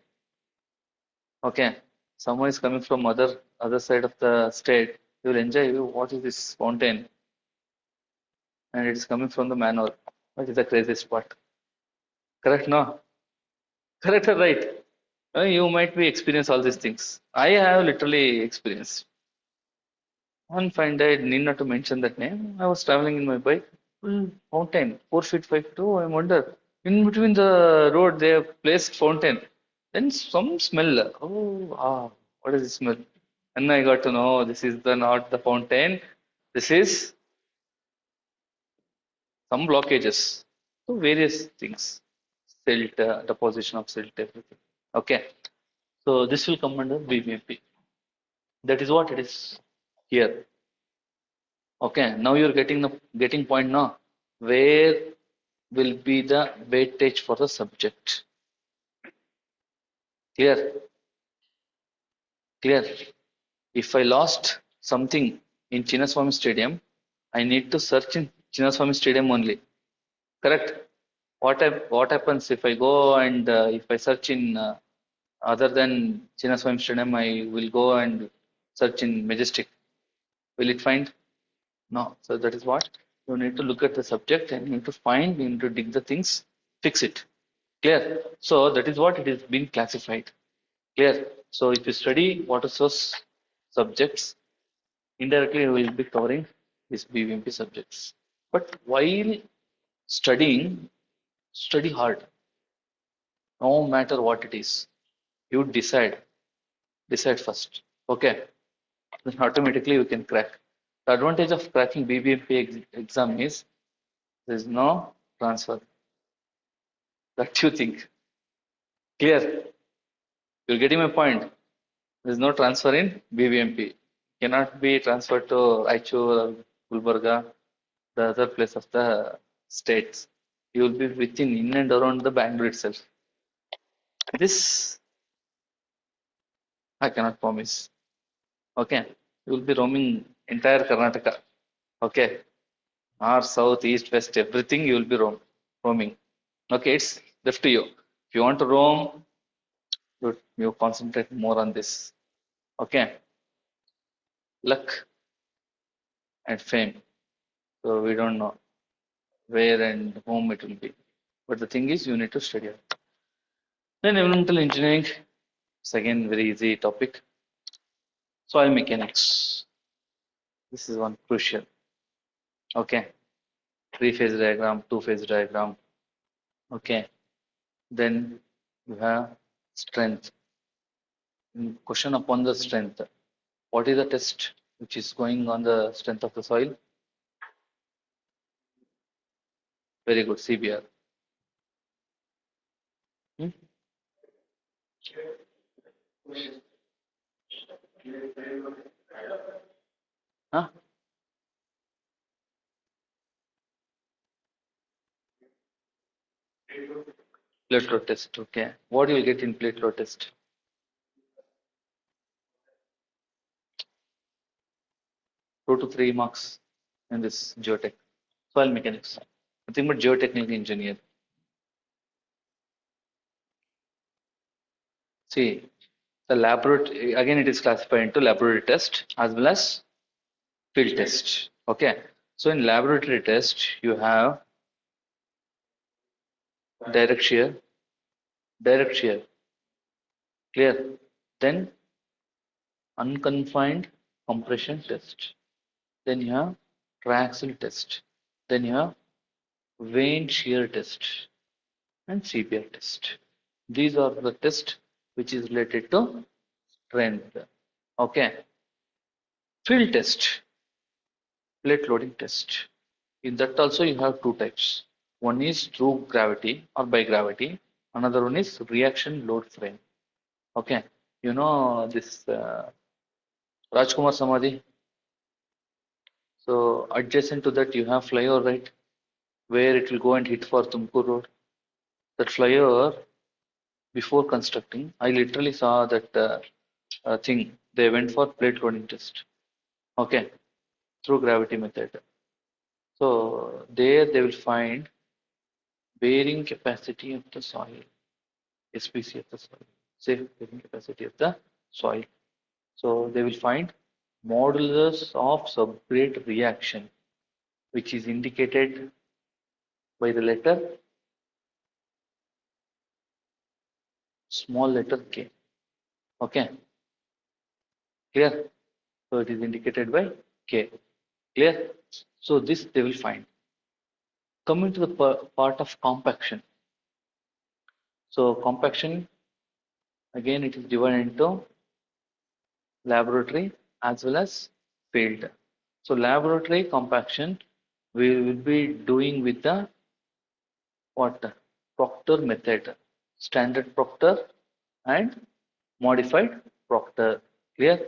Okay, someone is coming from other side of the state. You will enjoy. What is this fountain? And it is coming from the manhole. What is the craziest part? Correct? No. Correct or right? You might be experience all these things. I have literally experienced. One fine day, need not to mention that name. I was traveling in my bike. Fountain, 4 feet, 5 feet. I wonder. In between the road, they have placed fountain. Then some smell. What is the smell? And I got to know this is not the fountain. This is some blockages. So various things. Silt, deposition of silt, everything. Okay. So this will come under BBMP. That is what it is here. Okay. Now you're getting point now. Where will be the weightage for the subject? Clear? Clear? If I lost something in Chinnaswamy Stadium, I need to search in Chinnaswamy Stadium only. Correct? What happens if I go and if I search in Other than Chinnaswamy Stadium, I will go and search in Majestic. Will it find? No. So that is what you need to look at the subject and you need to find, you need to dig the things, fix it. Clear? So that is what it is being classified. Clear? So if you study water source subjects, indirectly you will be covering these BVMP subjects. But while studying, study hard, no matter what it is. You decide first. Okay, then automatically you can crack. The advantage of cracking BBMP exam is there is no transfer. That you think. Clear? You're getting my point. There is no transfer in BBMP. Cannot be transferred to Aichur or Gulbarga, the other place of the states. You will be within in and around the Bangalore itself. This I cannot promise. Okay, you will be roaming entire Karnataka. Okay, north, south, east, west, everything you will be roaming. Okay, it's left to you. If you want to roam, you concentrate more on this. Okay, luck and fame. So we don't know where and whom it will be. But the thing is, you need to study. Then environmental engineering, it's again very easy topic. Soil mechanics. This is one crucial. Okay, three-phase diagram, two-phase diagram. Okay, then you have strength. Question upon the strength. What is the test which is going on the strength of the soil? Very good, CBR. Hmm? Huh? Plate flow test. Okay. What you will get in plate flow test? 2 to 3 marks in this geotech. Soil mechanics. Nothing but geotechnical engineer. See, the laboratory, again it is classified into laboratory test as well as field test. Okay. So in laboratory test, you have direct shear, direct shear, clear. Then unconfined compression test. Then you have triaxial test. Then you have vein shear test and CPR test. These are the tests which is related to strength. Okay. Field test, plate loading test. In that also you have two types. One is through gravity or by gravity. Another one is reaction load frame. Okay. You know this Rajkumar Samadhi. So adjacent to that you have flyover, right? Where it will go and hit for Tumkur Road. That flyover before constructing, I literally saw that thing. They went for plate loading test. Okay, through gravity method. So there they will find bearing capacity of the soil, SPC of the soil, safe bearing capacity of the soil. So they will find modulus of subgrade reaction, which is indicated by the small letter K. Okay, clear? So it is indicated by K. Clear? So this they will find. Coming to the part of compaction. So compaction, again it is divided into laboratory as well as field. So laboratory compaction we will be doing with the what? Proctor method, standard Proctor and modified Proctor. Clear?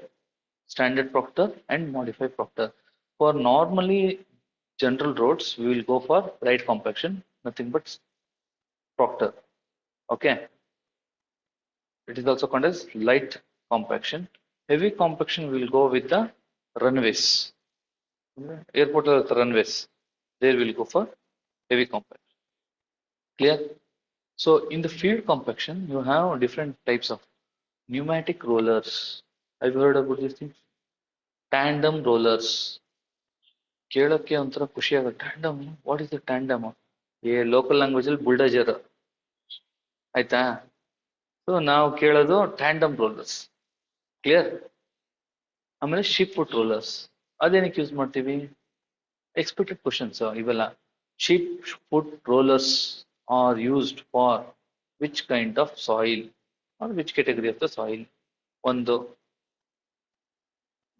Standard Proctor and modified Proctor. For normally general roads, we will go for light compaction, nothing but Proctor. Okay. It is also called as light compaction. Heavy compaction will go with the runways. Airport or the runways. There will go for heavy compaction. Clear? So in the field compaction, you have different types of. pneumatic rollers. Have you heard about these things? Tandem rollers. ಕೇಳಕ್ಕೆ ಒಂಥರ ಖುಷಿ ಆಗುತ್ತೆ. Tandem, what is the tandem? A local language ಅಲ್ಲಿ bulldozer so. ಸೊ ನಾವು ಕೇಳೋದು tandem rollers. Clear? ಆಮೇಲೆ sheep foot rollers ಅದೇನಕ್ಕೆ ಯೂಸ್ ಮಾಡ್ತೀವಿ? ಎಕ್ಸ್ಪೆಕ್ಟೆಡ್ ಕ್ವಶನ್ಸ್ ಇವೆಲ್ಲ. Sheep foot rollers are used for which kind of soil or which category of the soil? ಒಂದು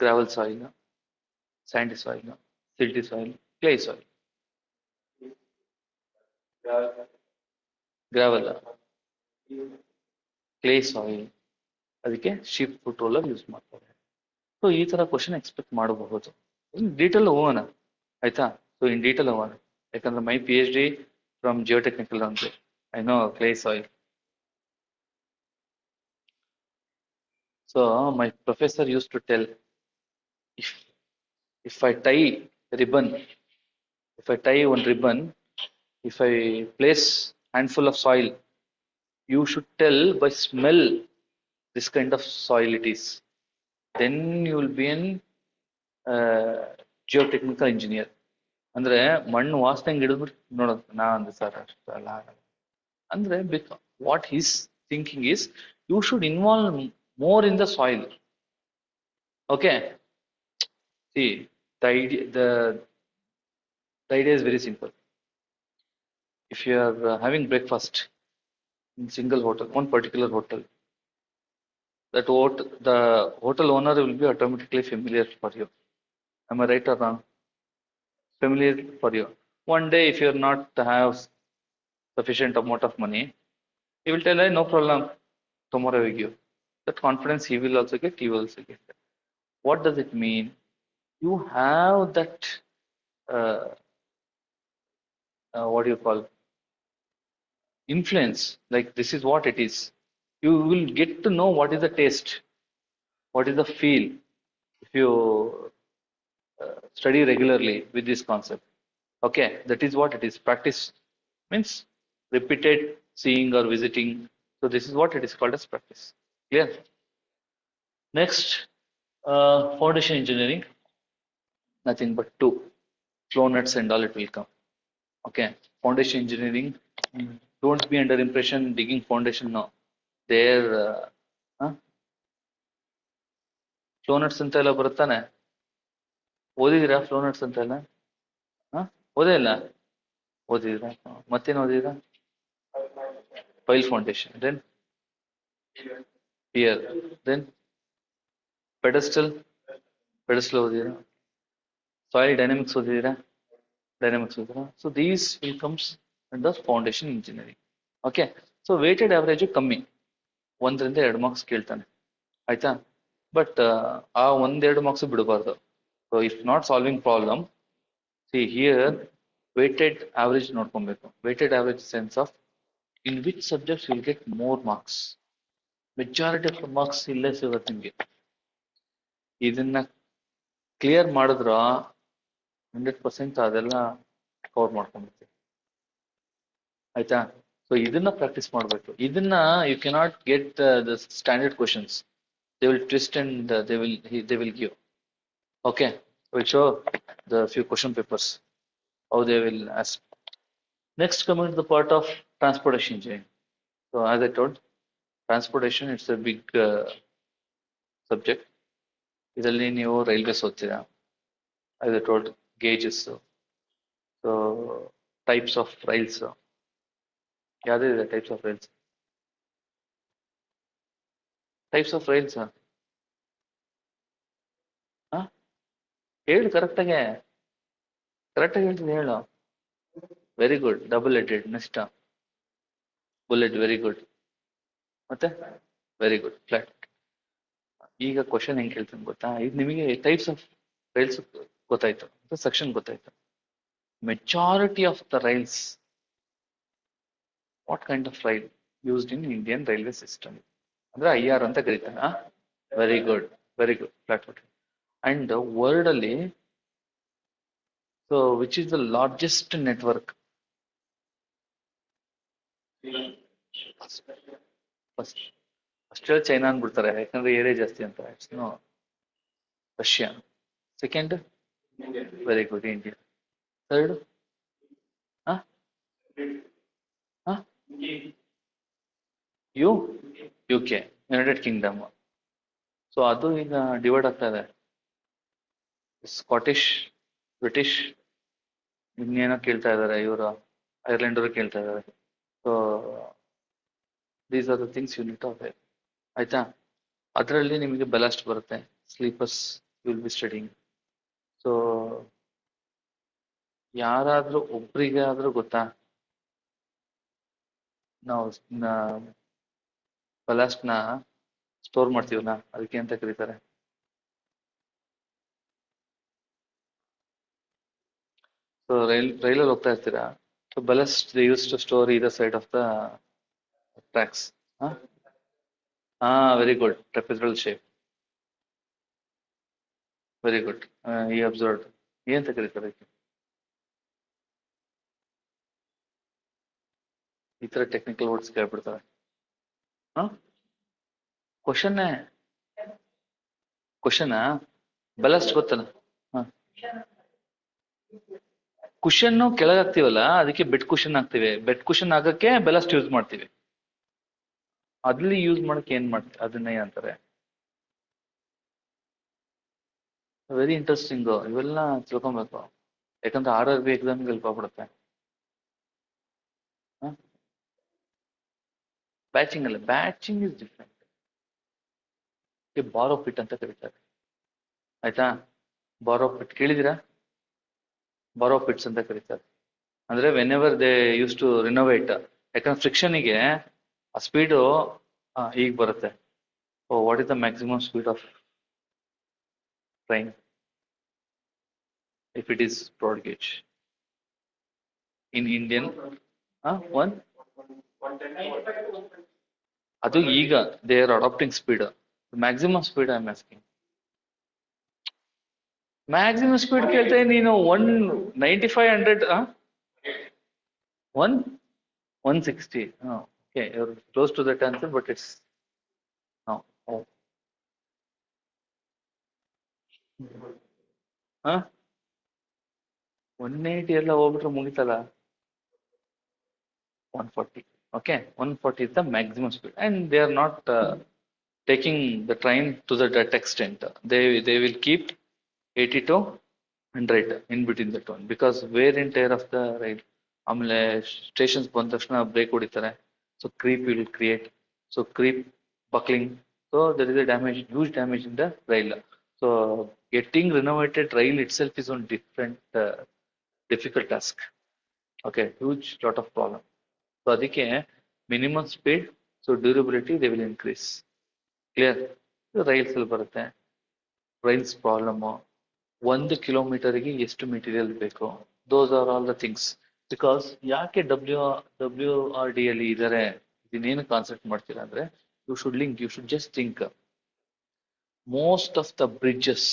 gravel soil, sandy soil, silty soil, clay soil. Gravel, clay soil, ಅದಕ್ಕೆ sheep foot roller use ಮಾಡ್ತಾರೆ. So ಈ ತರ question expect ಮಾಡಬಹುದು. Detail ಹೋಗೋಣ ಆಯ್ತಾ. So in detail ಹೋಗೋಣ, ಯಾಕಂದ್ರೆ ಮೈ PhD ಫ್ರಮ್ ಜಿಯೋಟೆಕ್ನಿಕಲ್ ಅಂತ I know clay soil. So my professor use to tell, if I tie ribbon, if I tie one ribbon, if I place handful of soil, you should tell by smell this kind of soil it is. Then you will be an geotechnical engineer. ಅಂದ್ರೆ ಮಣ್ಣು ವಾಸನೆ ಹಿಡಿದ್ಬಿಟ್ಟು ನೋಡೋದು ನಾ ಅಂದೆ sir ಅಷ್ಟಲ್ಲ ಆಗಲ್ಲ. ಅಂದ್ರೆ what he's thinking is you should involve more in the soil. Okay, see the idea is very simple. If you are having breakfast in single hotel, one particular hotel, the hotel owner will be automatically familiar for you. Am I right or wrong? Familiar for you. One day, if you are not have sufficient amount of money, he will tell, hey, no problem, tomorrow I will give. That confidence he will also get, you will also get. What does it mean? You have that, what do you call, influence, like this is what it is. You will get to know what is the taste, what is the feel, if you study regularly with this concept. Okay, that is what it is. Practice means repeated seeing or visiting. So this is what it is called as practice. Clear? Next, foundation engineering, nothing but two flow nuts and all it will come. Okay, foundation engineering, don't be under impression digging foundation. No, there flow nuts ಅಂತ ಎಲ್ಲ ಬರುತ್ತಾನೆ. ಓದಿದಿರಾ flow nuts ಅಂತ ಎಲ್ಲ? ಓದೇ ಇಲ್ಲ? ಓದಿದಿರಾ? ಮತ್ತೇನು ಓದಿದಿರಾ? Pile foundation, then pier, then pedestal ಓದಿದಿರಾ? ಸಾಯಿಲ್ ಡೈನಾಮಿಕ್ಸ್ ಓದಿದಿರಾ? ಡೈನಾಮಿಕ್ಸ್ ಓದಿದಿರಾ? So these will comes under foundation engineering. Okay, so weighted average ಕಮ್ಮಿ, 1 ರಿಂದ 2 ಮಾರ್ಕ್ಸ್ ಕೇಳ್ತಾನೆ ಆಯ್ತಾ. ಬಟ್ ಆ 1-2 ಮಾರ್ಕ್ಸ್ ಬಿಡಬಾರ್ದು. So if not solving problem, see here weighted average ನೋಡ್ಕೊಬೇಕು. Weighted average sense of in which subjects will get more marks. Majority of marks ಇಲ್ಲೇ ಸಿಗುತ್ತೆ ನಿಮಗೆ. ಇದನ್ನ ಕ್ಲಿಯರ್ ಮಾಡಿದ್ರ 100% ಅದೆಲ್ಲ ಕವರ್ ಮಾಡ್ಕೊಂಡ್ಬಿಡ್ತೀವಿ ಆಯ್ತಾ. ಸೊ ಇದನ್ನ ಪ್ರಾಕ್ಟೀಸ್ ಮಾಡಬೇಕು. ಇದನ್ನ you cannot get the standard questions. They will twist and they will give. Okay, we'll show the few question papers how they will ask. Next, coming to the part of transportation engineering. So as I told, transportation, it's a big subject. ಇದರಲ್ಲಿ ನೀವು railways ಓದ್ತೀರಾ. as I told, gauges, so types of rails. ಯಾವ್ದಿದೆ types of rails? Types of rails ಹೇಳು ಕರೆಕ್ಟಾಗಿ ಹೇಳ್ತೀನಿ ಹೇಳು. Very good. Double headed. Next bullet. Very good. ಮತ್ತೆ very good. Flat. ಈಗ ಕ್ವಶನ್ ಹೆಂಗ್ ಕೇಳ್ತೀನಿ ಗೊತ್ತಾ? ಇದು ನಿಮಗೆ ಟೈಪ್ಸ್ ಆಫ್ ರೈಲ್ಸ್ ಗೊತ್ತಾಯ್ತು, ಸೆಕ್ಷನ್ ಗೊತ್ತಾಯ್ತು. Majority of the rails, what kind of rail used in Indian railway system ಅಂದ್ರೆ IR ಅಂತ ಕರೀತಾನೆ. Very good, very good. Flat. And world ಅಲ್ಲಿ so which is the largest network? First first China ಅಂದ್ಬಿಡ್ತಾರೆ ಯಾಕಂದ್ರೆ area ಜಾಸ್ತಿ ಅಂತ. It's no Russia. Second very good India. Third U UK United Kingdom. So ಅದು ಈಗ divide ಆಗ್ತಾ ಇದೆ. Scottish, British, ಇನ್ನೇನೋ ಕೇಳ್ತಾ ಇದ್ದಾರೆ ಇವರು, ಐರ್ಲೆಂಡ್ ಅವರು ಕೇಳ್ತಾ ಇದ್ದಾರೆ. So these are the things you need to aware. ಆಯ್ತಾ? ಅದರಲ್ಲಿ ನಿಮಗೆ ಬೆಲಾಸ್ಟ್ ಬರುತ್ತೆ, sleepers will be studying. So ಯಾರಾದ್ರೂ ಒಬ್ರಿಗಾದ್ರೂ ಗೊತ್ತಾ ನಾವು ಬಲಾಸ್ಟ್ ನ ಸ್ಟೋರ್ ಮಾಡ್ತೀವಲ್ಲ ಅದಕ್ಕೆ ಅಂತ ಕರೀತಾರೆ? ಸೊ ರೈಲಲ್ಲಿ ಹೋಗ್ತಾ ಇರ್ತೀರಾ, so ballast they use to store either side of the tracks. ಹಾ very good, trapezoidal shape. Very good, ಈ ಅಬ್ಸರ್ವ್ಡ್. ಏನಂತ ಕರೀತಾರೆ ಇದಕ್ಕೆ? ಈ ತರ ಟೆಕ್ನಿಕಲ್ ವರ್ಡ್ಸ್ ಕೇಳ್ಬಿಡ್ತಾರೆ. ಹಾ ಕ್ವಶನ್ ಬಲಾಸ್ಟ್ ಗೊತ್ತಲ್ಲ? ಹಾ ಕುಶನ್ ಕೆಳಗೆ ಹಾಕ್ತಿವಲ್ಲ ಅದಕ್ಕೆ ಬೆಡ್ ಕುಶನ್ ಹಾಕ್ತಿವಿ. ಬೆಡ್ ಕುಶನ್ ಆಗಕ್ಕೆ ಬೆಲಾಸ್ಟ್ ಯೂಸ್ ಮಾಡ್ತೀವಿ. ಅದ್ರಲ್ಲಿ ಯೂಸ್ ಮಾಡಕ್ಕೆ ಏನ್ ಮಾಡ್ತೀವಿ ಅದನ್ನೇ ಅಂತಾರೆ. ವೆರಿ ಇಂಟ್ರೆಸ್ಟಿಂಗ್, ಇವೆಲ್ಲ ತಿಳ್ಕೊಬೇಕು. ಯಾಕಂದ್ರೆ RRB ಎಕ್ಸಾಮ್ಗೆ ಹೆಲ್ಪ್ ಆಗ್ಬಿಡುತ್ತೆ. ಬ್ಯಾಚಿಂಗ್ ಅಲ್ಲ, ಬ್ಯಾಚಿಂಗ್ ಇಸ್ ಡಿಫ್ರೆಂಟ್. ಬಾರೋ ಪಿಟ್ ಅಂತ ಕರೀತಾರೆ. ಆಯ್ತಾ? ಬಾರೋ ಪಿಟ್ ಕೇಳಿದಿರಾ? ಬಾರೋ ಪಿಟ್ಸ್ ಅಂತ ಕರೀತಾರೆ. ಅಂದ್ರೆ whenever they use to renovate, ಯಾಕಂದ್ರೆ ಫ್ರಿಕ್ಷನ್ಗೆ ಆ ಸ್ಪೀಡು ಈಗ ಬರುತ್ತೆ. What is the maximum speed of train if it is broad gauge in Indian? One, ಅದು ಈಗ they are adapting speed. Maximum speed I am asking. Maximum speed ಕೇಳ್ತಾ ನೀನು 195, 100, 160. Okay, you're close to that answer, but it's no. Oh. 180 ಎಲ್ಲ ಹೋಗ್ಬಿಟ್ರೆ ಮುಗಿತಲ್ಲ. 140. Okay, 140 is the maximum speed, and they are not taking the train to that extent. They will keep 80 to 100 in between that one, because wear and tear of the rail. ಆಮೇಲೆ stations ಬಂದ ತಕ್ಷಣ break ಹೊಡಿತಾರೆ. So creep will create. So creep buckling. So there is a damage, huge damage in the rail. So getting renovated rail itself is one different difficult task. Okay, huge lot of problem. So ಅದಕ್ಕೆ minimum speed, so durability they will increase. Clear? Rails ಅಲ್ಲಿ ಬರುತ್ತೆ rails problem. 1 ಕಿಲೋಮೀಟರ್ಗೆ ಎಷ್ಟು material ಬೇಕು, those are all the things. Because ಯಾಕೆ WRD ಅಲ್ಲಿ ಇದ್ದಾರೆ, ಇದನ್ನೇನು ಕಾನ್ಸೆಪ್ಟ್ ಮಾಡ್ತೀರಾ ಅಂದ್ರೆ, you should just think, most of the bridges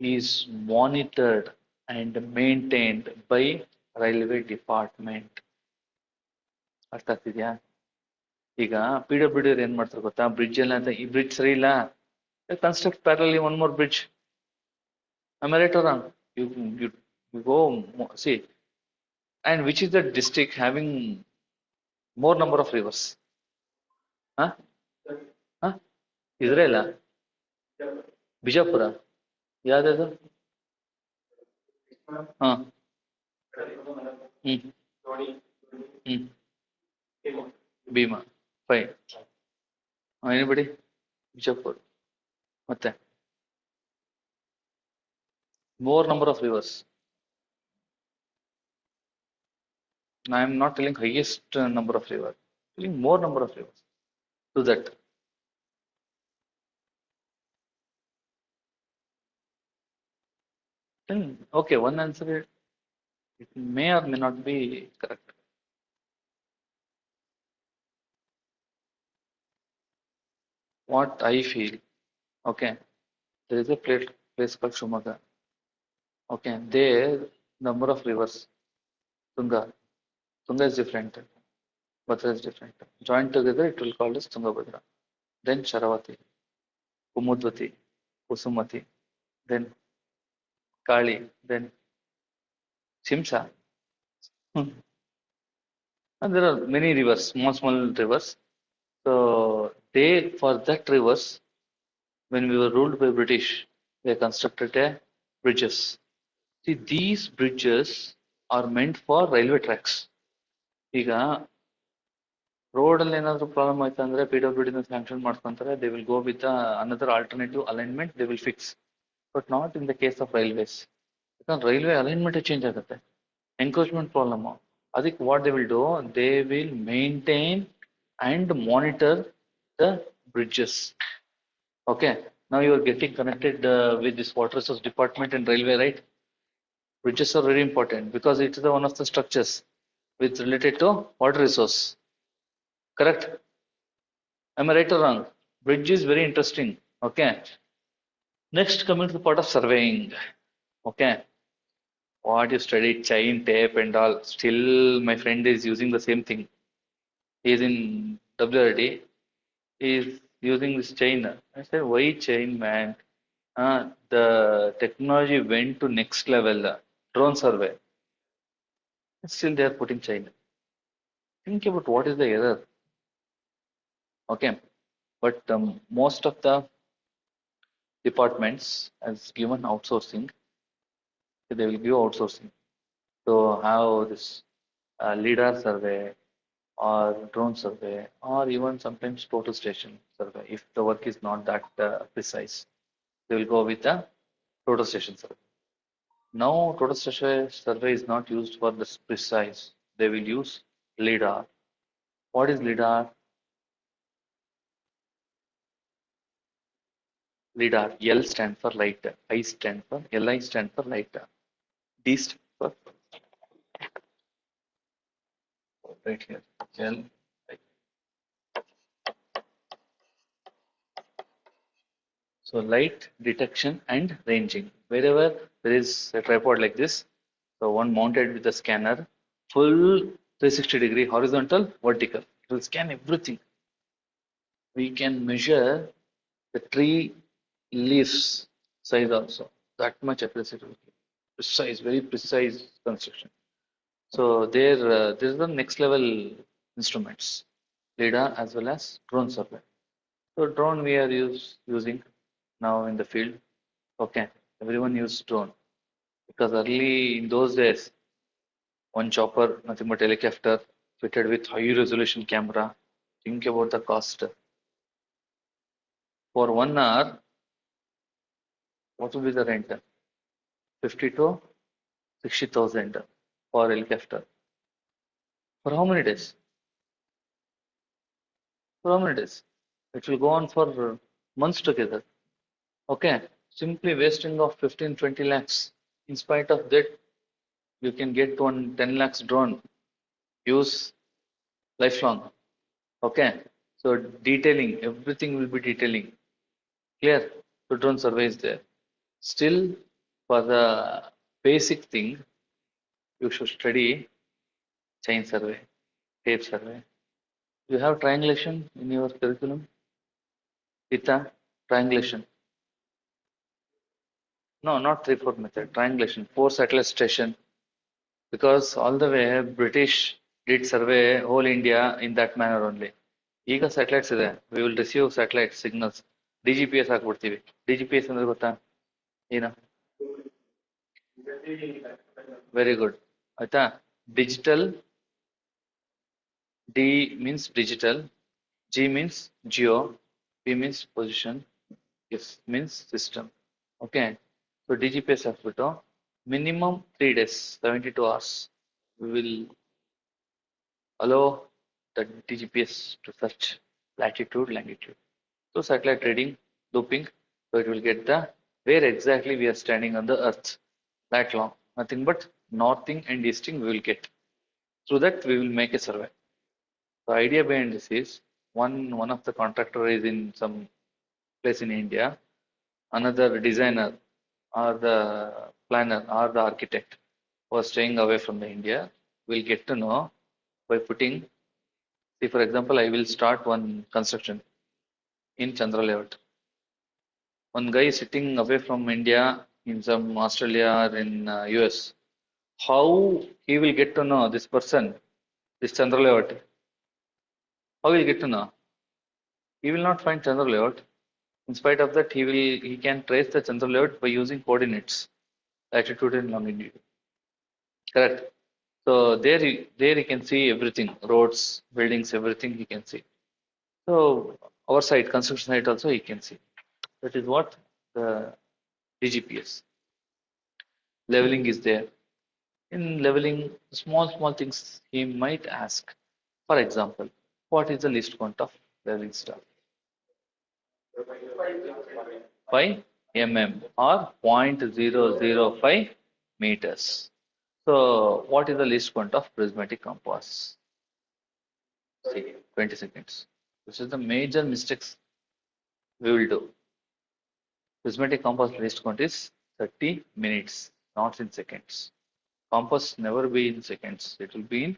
is monitored and maintained by railway department. ಅರ್ಥ ಆಗ್ತಿದ್ಯಾ? ಈಗ PWD ಏನ್ ಮಾಡ್ತಾರೆ ಗೊತ್ತಾ, ಬ್ರಿಡ್ಜ್ ಎಲ್ಲ ಅಂತ, ಈ ಬ್ರಿಡ್ಜ್ ಸರಿ ಇಲ್ಲ, construct ಪ್ಯಾರಲಿ one more bridge. Am I right or wrong? You go see, and which is the district having more number of rivers? Huh? Huh? Israel? Bijapur? ಯಾವ್ದು? ಹಾ ಹ್ಮ್ ಹ್ಮ್ ಭೀಮಾ. ಫೈನ್. ಎನಿಬಡಿ? ಬಿಜಾಪುರ್. ಮತ್ತೆ more number of rivers. I am not telling highest number of rivers, telling more number of rivers. To that. Okay, one answer, it may or may not be correct. What I feel, okay, there is a place called Shumaga. Okay, there number of rivers, Tunga is different. Bhadra is different. Joined together, it will called as Tungabhadra. Then Sharavati, Kumudvati, Kusumati, then Kali, then Chimsa. Hmm. And there are many rivers, small rivers. So they, for that rivers, when we were ruled by British, they constructed a bridges. See, these bridges are meant for railway tracks. ಈಗ road ಅಲ್ಲಿ ಏನಾದ್ರು problem ಆಯ್ತು ಅಂದ್ರೆ PWD sanction ಮಾಡ್ಕೊಂತಾರೆ, they will go with another alternative alignment, they will fix. But not in the case of railways. ಯಾಕಂದ್ರೆ railway alignment change ಆಗುತ್ತೆ, encroachment problem. ಅದಕ್ಕೆ what they will do, they will maintain and monitor the bridges. Okay, now you are getting connected with this water resource department and railway, right? Bridges are very important because it is one of the structures with related to water resource. Correct? Am I right or wrong? Bridge is very interesting. Okay. Next, coming to the part of surveying. Okay. What you studied, chain, tape, and all. Still, my friend is using the same thing. He is in WRD. He is using this chain. I said, why chain, man? The technology went to next level. Drone survey. Still, they are putting chain. Think about what is the error. Okay. But most of the departments has given outsourcing. They will give outsourcing. So how this LIDAR survey or drone survey or even sometimes total station survey. If the work is not that precise, they will go with the total station survey. Now total station survey is not used for this precise. They will use LIDAR. What is LIDAR? LIDAR. L stand for light. I stand for LI stand for light. D stand for right here. L. So light detection and ranging. Wherever there is a tripod like this, so one mounted with a scanner, full 360-degree horizontal, vertical. It will scan everything. We can measure the tree leaves size also. That much accuracy. Precise, very precise construction. So there is the next level instruments, LiDAR as well as drone survey. So drone we are using now in the field. Okay, everyone used drone because early in those days, one chopper, nothing but helicopter fitted with high resolution camera. Think about the cost. For 1 hour, what will be the rent? 50 to 60,000 for helicopter. For how many days? For how many days? It will go on for months together. Okay, simply wasting of 15-20 lakhs. In spite of that, you can get one 10 lakhs drone. Use lifelong. Okay, so detailing, everything will be detailing. Clear? So drone survey is there. Still, for the basic thing, you should study chain survey, tape survey. You have triangulation in your curriculum? Ita, triangulation. No, not 3/4 method, triangulation, 4 satellite station. Because all the way British did survey whole India in that manner only. ಈಗ satellites ಇದೆ, we will receive satellite signals. DGPS ಹಾಕ್ಬಿಡ್ತೀವಿ. DGPS ಅಂದ್ರೆ ಗೊತ್ತಾ ಏನು? Very good. ಆಯ್ತಾ? Digital, D means digital, G means geo, P means position, S means system. Okay, so DGPS ಹಾಕ್ಬಿಟ್ಟು minimum 3 days, 72 hours, we will allow the DGPS to search latitude, longitude. So satellite reading, looping, so it will get the where exactly we are standing on the earth, that long. Nothing but northing and easting we will get. Through that we will make a survey. The idea behind this is one of the contractor is in some place in India, another designer or the planner or the architect was staying away from the India will get to know by putting See, for example, I will start one construction in Chandra layout. One guy is sitting away from India in some Australia or in US. How he will get to know this person, this Chandra layout? How will he get to know? He will not find Chandra layout. In spite of that, he can trace the Chandra layout by using coordinates, latitude and longitude. Correct. So there he can see everything, roads, buildings, everything he can see. So our side, construction site also he can see. That is what the DGPS. Leveling is there. In leveling, small things he might ask. For example, what is the least count of leveling staff? 5 mm or 0.005 meters. So what is the least count of prismatic compass? See, 20 seconds. This is the major mistakes we will do. Prismatic compass least count is 30 minutes, not in seconds. Compass never be in seconds. It will be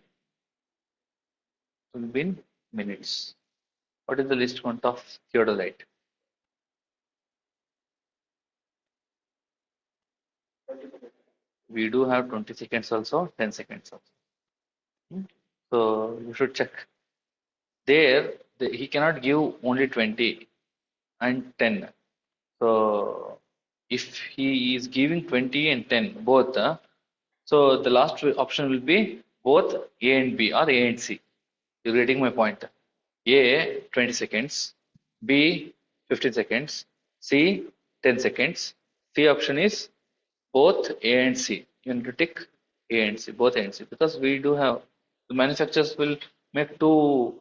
in minutes. What is the least count of theodolite? We do have 20 seconds also, 10 seconds also. So you should check. There, he cannot give only 20 and 10. So if he is giving 20 and 10 both, so the last option will be both A and B or A and C. You're getting my point. A 20 seconds, B 15 seconds, C 10 seconds. C option is both A and C. You need to tick A and C, both A and C, because we do have the manufacturers will make two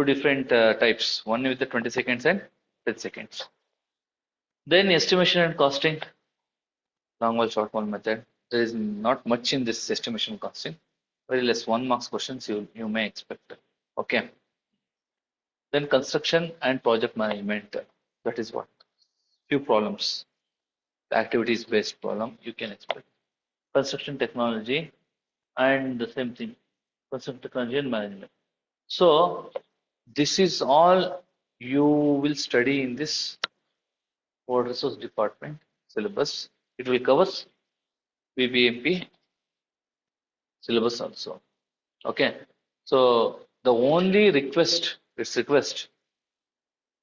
different types. One with the 20 seconds and 10 seconds. Then estimation and costing, long wall short wall method. There is not much in this estimation costing. Very less 1 marks questions you may expect. Okay. Then construction and project management. That is what few problems. The activities based problem you can expect. Construction technology and the same thing. Construction technology and management. So this is all you will study in this water resource department syllabus. It will cover BBMP syllabus also. Okay. So the only request, it's request,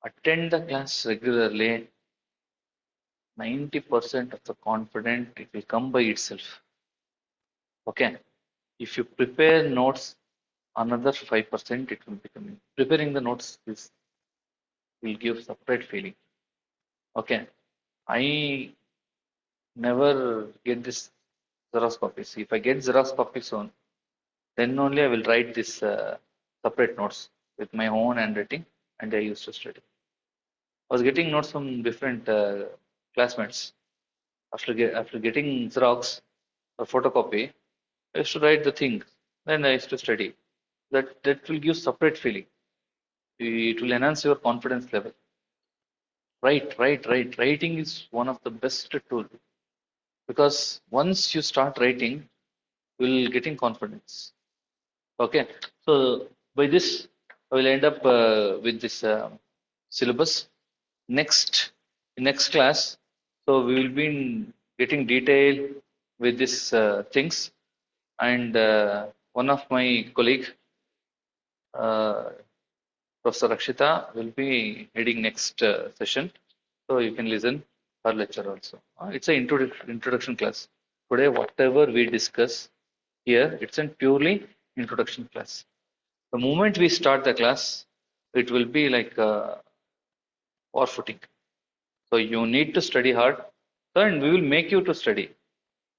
attend the class regularly. 90% of the confident it will come by itself. Okay. If you prepare notes, another 5% it will be coming. Preparing the notes will give separate feeling. Okay. I never get this Xerox copies. If I get Xerox copies on, then only I will write this separate notes with my own handwriting, and I used to study. I was getting notes from different classmates. After getting Xerox or photocopy, I used to write the thing. Then I used to study. That will give separate feeling. It will enhance your confidence level. Write. Writing is one of the best tool, because once you start writing, you will getting confidence. Okay, so by this, I will end up with this syllabus. Next class, so we will be getting detail with this things, and one of my colleague, uh, Professor Rakshita, will be heading next session, so you can listen her lecture also. It's an introduction class. Today, whatever we discuss here, it's a purely introduction class. The moment we start the class, it will be like war footing. So you need to study hard, and we will make you to study.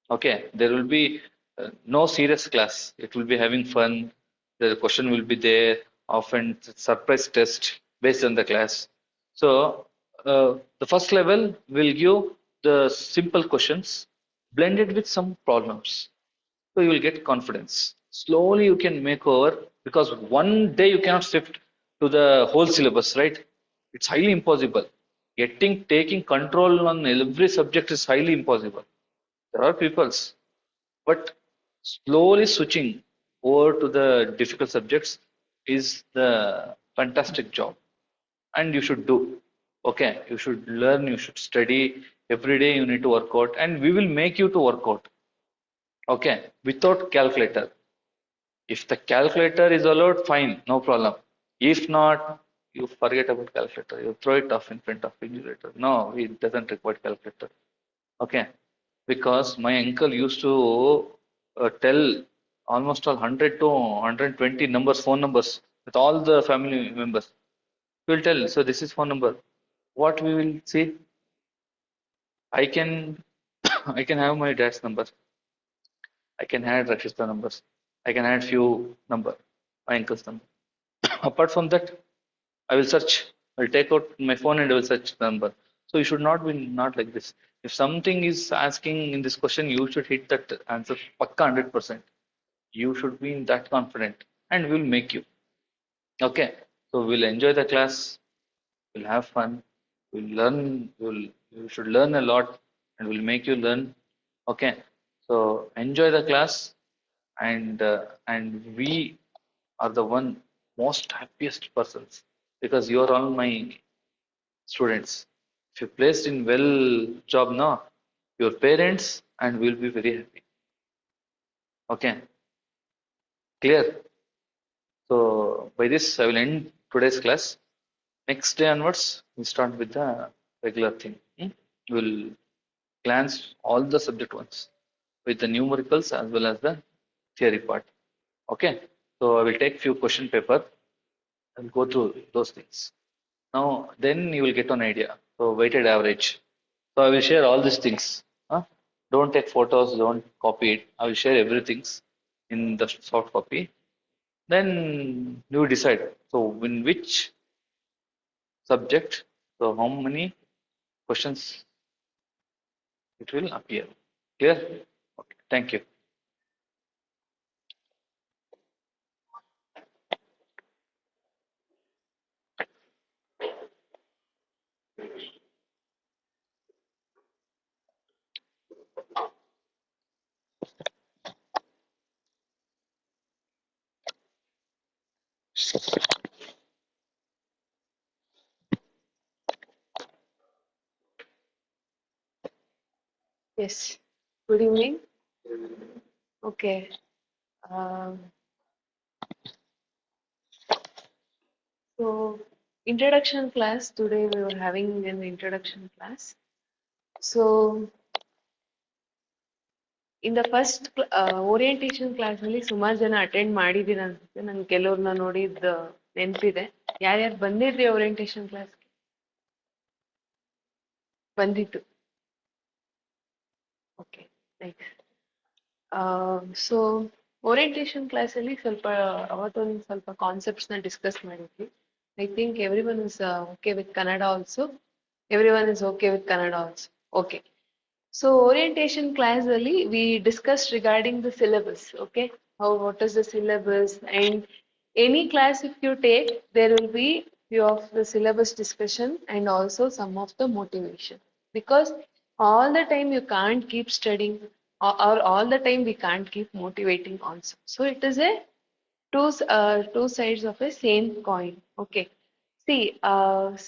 Okay, there will be no serious class. It will be having fun. The question will be there. Often surprise test based on the class. So the first level will give the simple questions blended with some problems. So you will get confidence. Slowly you can make over, because one day you cannot shift to the whole syllabus, right? It's highly impossible. Taking control on every subject is highly impossible. There are peoples, but slowly switching over to the difficult subjects is the fantastic job, and you should do. Okay, you should learn, you should study every day. You need to work out, and we will make you to work out. Okay, without calculator. If the calculator is allowed, fine, no problem. If not, you forget about calculator. You throw it off in front of calculator. No, it doesn't require calculator. Okay, because my uncle used to tell almost all 100 to 120 numbers, phone numbers with all the family members. He will tell, so this is phone number. What we will see, I can I can have my dad's number. I can add Rakshita numbers. I can add few number, my uncle's number. Apart from that, I will search. I'll take out my phone and I will search the number. So you should not be not like this. If something is asking in this question, you should hit that answer pakka 100%. You should be in that confident, and we'll make you. Okay. So we'll enjoy the class. We'll have fun. We'll learn. You should learn a lot, and we'll make you learn. Okay. So enjoy the class, and we are the one most happiest persons because you are all my students. If you placed in well job now, your parents and will be very happy. Okay, clear. So by this I will end today's class. Next day onwards, we start with the regular thing. We'll glance all the subject ones with the numericals as well as the theory part. Okay. So I will take few question paper and go through those things. Now, then you will get an idea. So, weighted average. So, I will share all these things. Huh? Don't take photos, don't copy it. I will share everything in the soft copy. Then you decide. So, in which subject, so how many questions it will appear. Clear? Okay. Thank you. Yes. Good evening. Okay. Um, so, introduction class. Today we were having an introduction class. So, in the first orientation class ಅಲ್ಲಿ ಸುಮಾರು ಜನ attend ಮಾಡಿದೀರ ಅನ್ಸುತ್ತೆ. ನಾನು ಕೆಲವ್ರನ್ನ ನೋಡಿದ ನೆನಪಿದೆ. ಯಾರ್ಯಾರು ಬಂದಿದ್ರಿ orientation class ಬಂದಿತ್ತು? Okay, nice. So orientation class ಅಲ್ಲಿ ಸ್ವಲ್ಪ ಅವತ್ತೊಂದು ಸ್ವಲ್ಪ ಕಾನ್ಸೆಪ್ಟ್ಸ್ ನ ಡಿಸ್ಕಸ್ ಮಾಡಿದ್ವಿ. I think every one is okay with Kannada also. Every one is okay with Kannada also. Okay. So orientation class ali we discussed regarding the syllabus. Okay, what is the syllabus, and any class if you take, there will be few of the syllabus discussion and also some of the motivation, because all the time you can't keep studying, or all the time we can't keep motivating also. So it is a two sides of a same coin. Okay. See,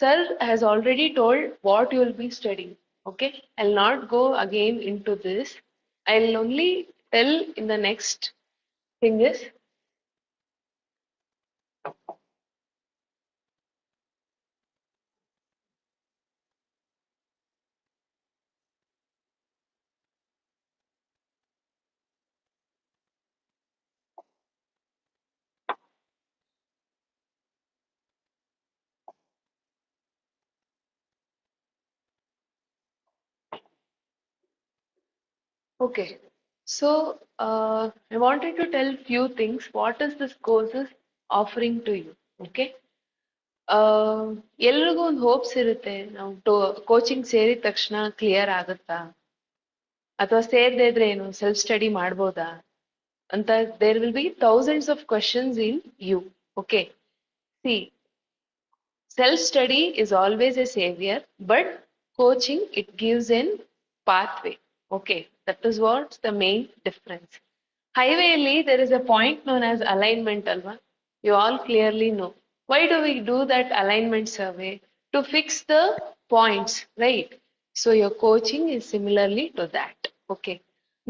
sir has already told what you will be studying. Okay, I'll not go again into this. I'll only tell in the next thing is, okay. So I wanted to tell few things. What is this course is offering to you? Okay. ಎಲ್ರಿಗೂ ಒಂದು hopes ಇರುತ್ತೆ, ನಾವು coaching ಸೇರಿದ ತಕ್ಷಣ clear ಆಗುತ್ತಾ, ಅಥವಾ ಸೇರದೇ ಇದ್ರೆ ಏನು ಸೆಲ್ಫ್ ಸ್ಟಡಿ ಮಾಡ್ಬೋದಾ ಅಂತ. There will be thousands of questions in you. Okay. See, self study is always a savior, but coaching, it gives an pathway. Okay, that is what's the main difference. Highway, there is a point known as alignment, alva. You all clearly know. Why do we do that alignment survey? To fix the points, right? So your coaching is similarly to that. Okay.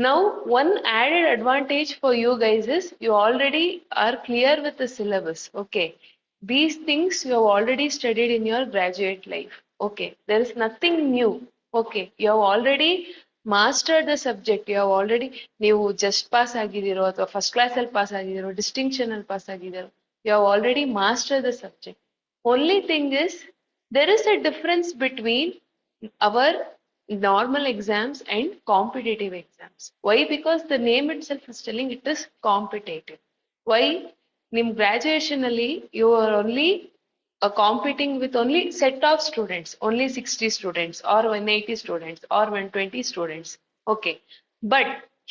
Now, one added advantage for you guys is you already are clear with the syllabus. Okay. These things you have already studied in your graduate life. Okay. There is nothing new. Okay. You have already mastered the subject. You have already ನೀವು just pass ಆಗಿದ್ದೀರೋ ಅಥವಾ first ಕ್ಲಾಸಲ್ಲಿ pass ಆಗಿದ್ದೀರೋ distinction ಅಲ್ಲಿ pass ಆಗಿದ್ದೀರೋ you have already mastered the subject. Only thing is there is a difference between our normal exams and competitive exams. Why? Because the name itself is telling it is competitive. Why? In graduation you are only competing with only set of students, only 60 students or 180 students or 120 students. Okay. But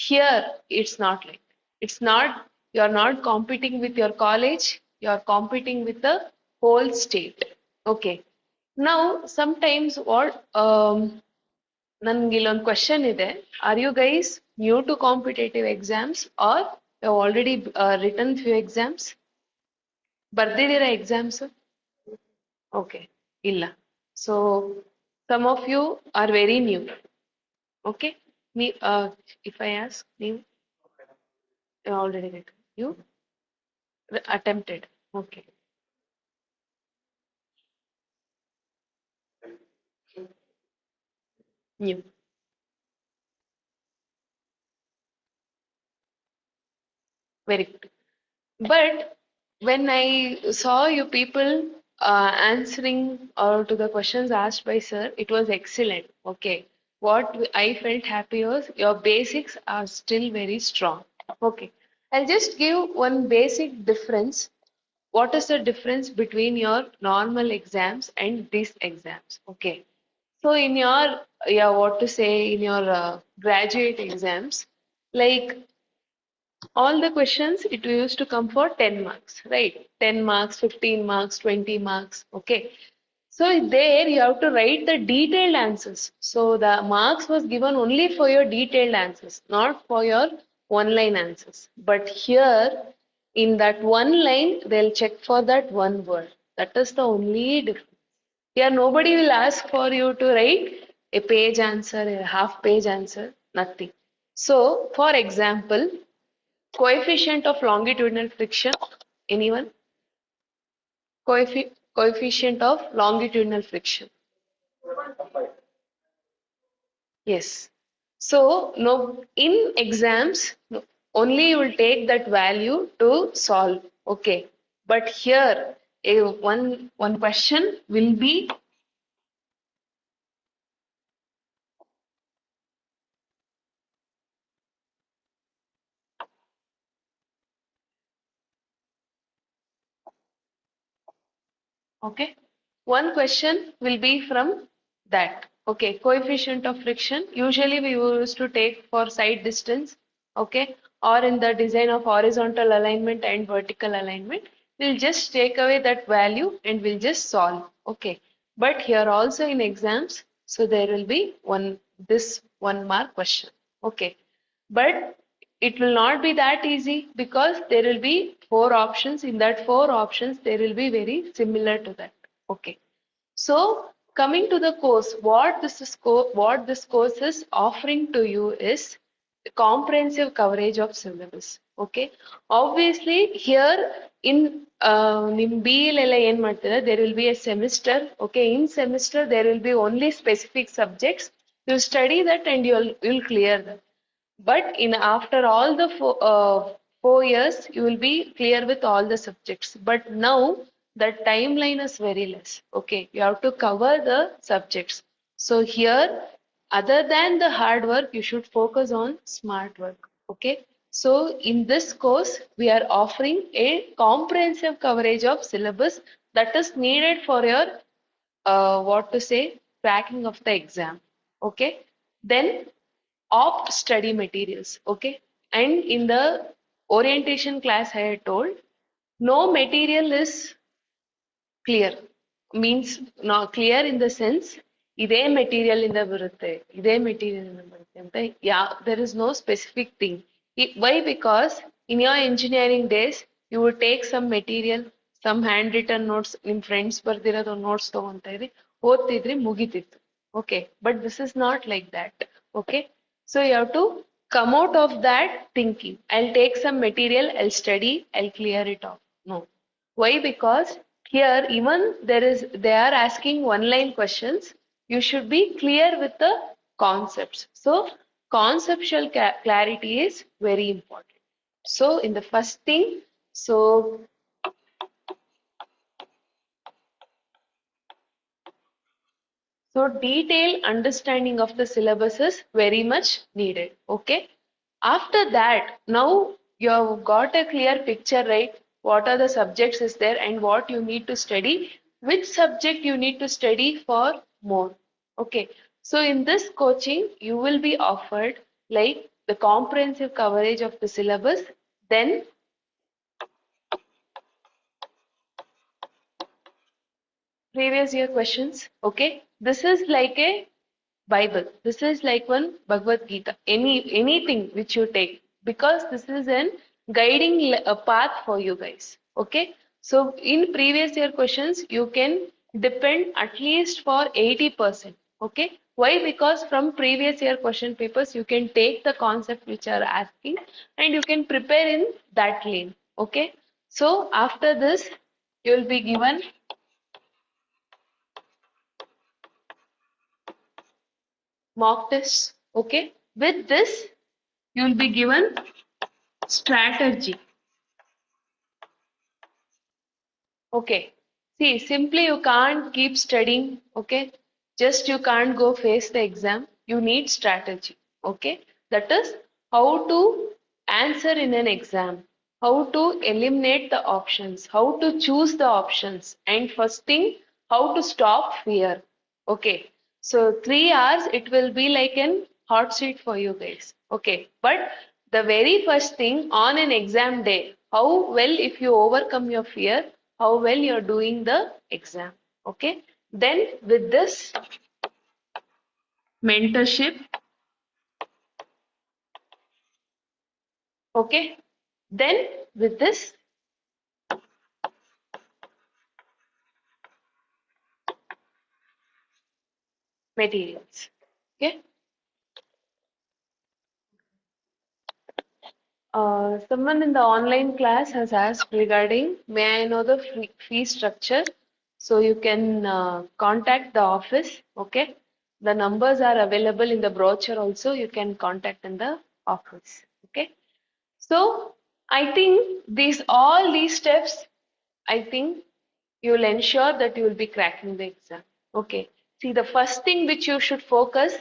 here it's not like that. It's not, you are not competing with your college, you are competing with the whole state. Okay. Now, sometimes what ನನ್ಗೆ ಇಲ್ಲೊಂದು question ಇದೆ. Are you guys new to competitive exams are you already written few exams? ಬರ್ದಿದ್ದೀರಾ exams? Okay, ಇಲ್ಲ. So some of you are very new. Okay, if I ask, ನೀವು already written, you attempted. Okay. New. Very good. But when I saw you people answering to the questions asked by sir, it was excellent. Okay. What I felt happy was your basics are still very strong. Okay. I'll just give one basic difference. What is the difference between your normal exams and these exams? Okay. So in your, yeah, what to say, in your graduate exams, like all the questions, it used to come for 10 marks, right? 10 marks, 15 marks, 20 marks. Okay. So there you have to write the detailed answers. So the marks was given only for your detailed answers, not for your one line answers. But here in that one line, they'll check for that one word. That is the only difference. Here nobody will ask for you to write a page answer, a half page answer, nothing. So for example, coefficient of longitudinal friction, anyone? Coefficient of longitudinal friction. Yes. So no, in exams, no, only you will take that value to solve. Okay. But here, one question will be, okay, one question will be from that. Okay, coefficient of friction. Usually we used to take for side distance, okay, or in the design of horizontal alignment and vertical alignment. We'll just take away that value and we'll just solve. Okay, but here also in exams, so there will be this 1 mark question. Okay, but it will not be that easy because there will be 4 options. In that 4 options, there will be very similar to that. Okay. So coming to the course, what this course is offering to you is comprehensive coverage of syllabus. Okay. Obviously, here in ನಿಮ್ B ಎಲ್ಲ ಏನ್ ಮಾಡ್ತೀರಾ, there will be a semester. Okay, in semester there will be only specific subjects. You study that and you'll clear that. But in after all the 4 years, you will be clear with all the subjects. But now the timeline is very less. Okay, you have to cover the subjects. So here, other than the hard work, you should focus on smart work. Okay. So in this course, we are offering a comprehensive coverage of syllabus that is needed for your what to say, cracking of the exam. Okay. Then of study materials. Okay. And in the orientation class I had told, no material is clear. Means not clear in the sense ಇದೇ material ಇಂದ ಬರುತ್ತೆ, ಇದೇ material ಇಂದ ಬರುತ್ತೆ ಅಂತ. Yeah, there is no specific thing. Why? Because in your engineering days You would take some material, some handwritten notes, ನಿಮ್ಮ friends ಬರ್ದಿರೋದು notes ತಗೊಂತಾ ಇದ್ರಿ, ಓದ್ತಿದ್ರಿ, ಮುಗಿತಿತ್ತು. Okay, but this is not like that. Okay, so you have to come out of that thinking, I'll take some material, I'll study, I'll clear it off. No. Why? Because here even they are asking one line questions. You should be clear with the concepts. So conceptual clarity is very important. So in the first thing, so detailed understanding of the syllabus is very much needed. Okay. After that, now you have got a clear picture, right? What are the subjects is there and what you need to study, which subject you need to study for more. Okay. So in this coaching, you will be offered like the comprehensive coverage of the syllabus, then previous year questions. Okay. This is like a Bible. This is like one Bhagavad Gita. Anything which you take, because this is an guiding a path for you guys. Okay. So in previous year questions, you can depend at least for 80%. Okay. Why? Because from previous year question papers, you can take the concept which are asking and you can prepare in that lane. Okay. So after this, you will be given mock tests. Okay. With this, you will be given strategy. Okay. See, simply you can't keep studying. Okay. Just you can't go face the exam. You need strategy. Okay. That is how to answer in an exam, how to eliminate the options, how to choose the options, and first thing, how to stop fear. Okay. So 3 hours, it will be like an hot seat for you guys. Okay. But the very first thing on an exam day, how well if you overcome your fear, how well you're doing the exam. Okay. Then with this mentorship, okay. Then with this materials. Okay. Someone in the online class has asked regarding, may I know the fee structure? So you can contact the office. Okay. The numbers are available in the brochure also. You can contact in the office. Okay. So I think all these steps, I think you will ensure that you will be cracking the exam. Okay. See, the first thing which you should focus,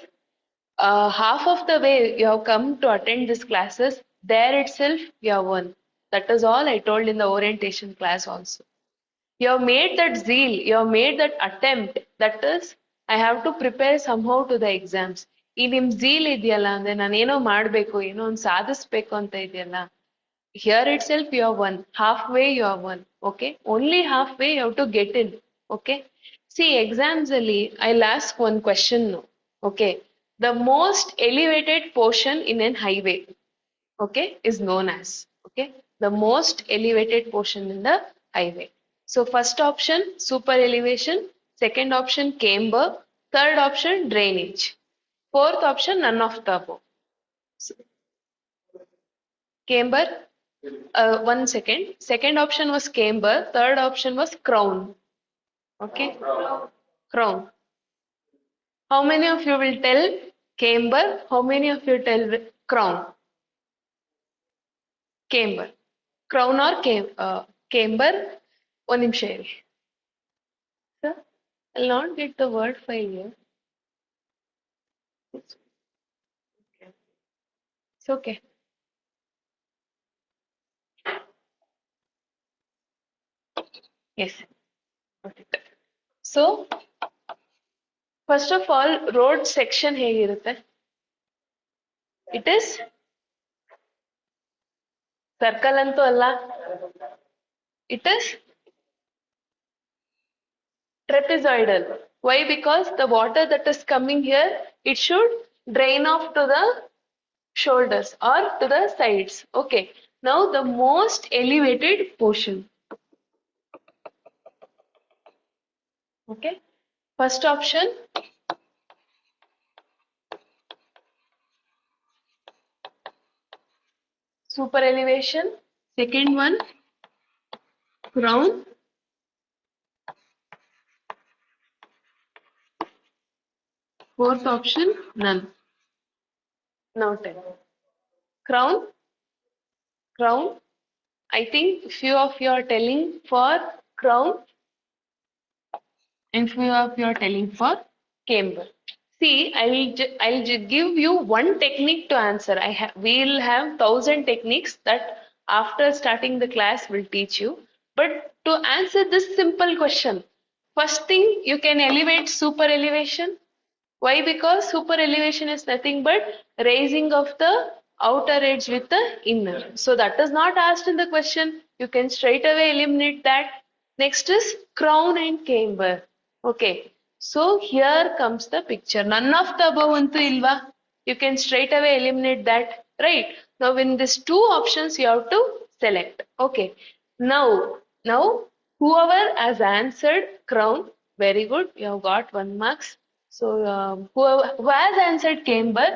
half of the way you have come to attend these classes, there itself you have won. That is all I told in the orientation class also. You have made that zeal, you have made that attempt. That is, I have to prepare somehow to the exams. ಈ ನಿಮ್ zeal ಇದೆಯಲ್ಲ, ಅಂದ್ರೆ ನಾನೇನೋ ಮಾಡ್ಬೇಕು, ಏನೋ ಒಂದು ಸಾಧಿಸ್ಬೇಕು ಅಂತ ಇದೆಯಲ್ಲ, here itself you have won. Halfway you have won. Okay. Only halfway you have to get in. Okay. See, exams ali, I'll ask one question now. Okay. The most elevated portion in an highway, okay, is known as, okay, the most elevated portion in the highway. So first option, super elevation. Second option, camber. Third option, drainage. Fourth option, none of the above. So, camber. 1 second. Second option was camber. Third option was crown. Okay. Crown. How many of you will tell camber? How many of you tell crown? Camber. Crown or camber? One ನಿಮಿಷ ಇರಿ. Sir, I'll not get the word file here. It's okay. Yes. Got it. So, first of all, road section ಹೇಗಿರುತ್ತೆ? It is circle ಅಂತೂ ಅಲ್ಲ. It is trapezoidal. Why? Because the water that is coming here, it should drain off to the shoulders or to the sides. Okay. Now the most elevated portion. Okay. First option, super elevation. Second one, crown. Fourth option, none. Now tell. Crown, crown. I think few of you are telling for crown and few of you are telling for camber. See, I'll give you one technique to answer. We'll have 1,000 techniques that after starting the class will teach you. But to answer this simple question, first thing you can elevate super elevation. Why? Because super elevation is nothing but raising of the outer edge with the inner. So that is not asked in the question. You can straight away eliminate that. Next is crown and camber. Okay. So here comes the picture. None of the above untu ilva. You can straight away eliminate that. Right. Now in these two options you have to select. Okay. Now whoever has answered crown, very good. You have got 1 marks. So who has answered camber,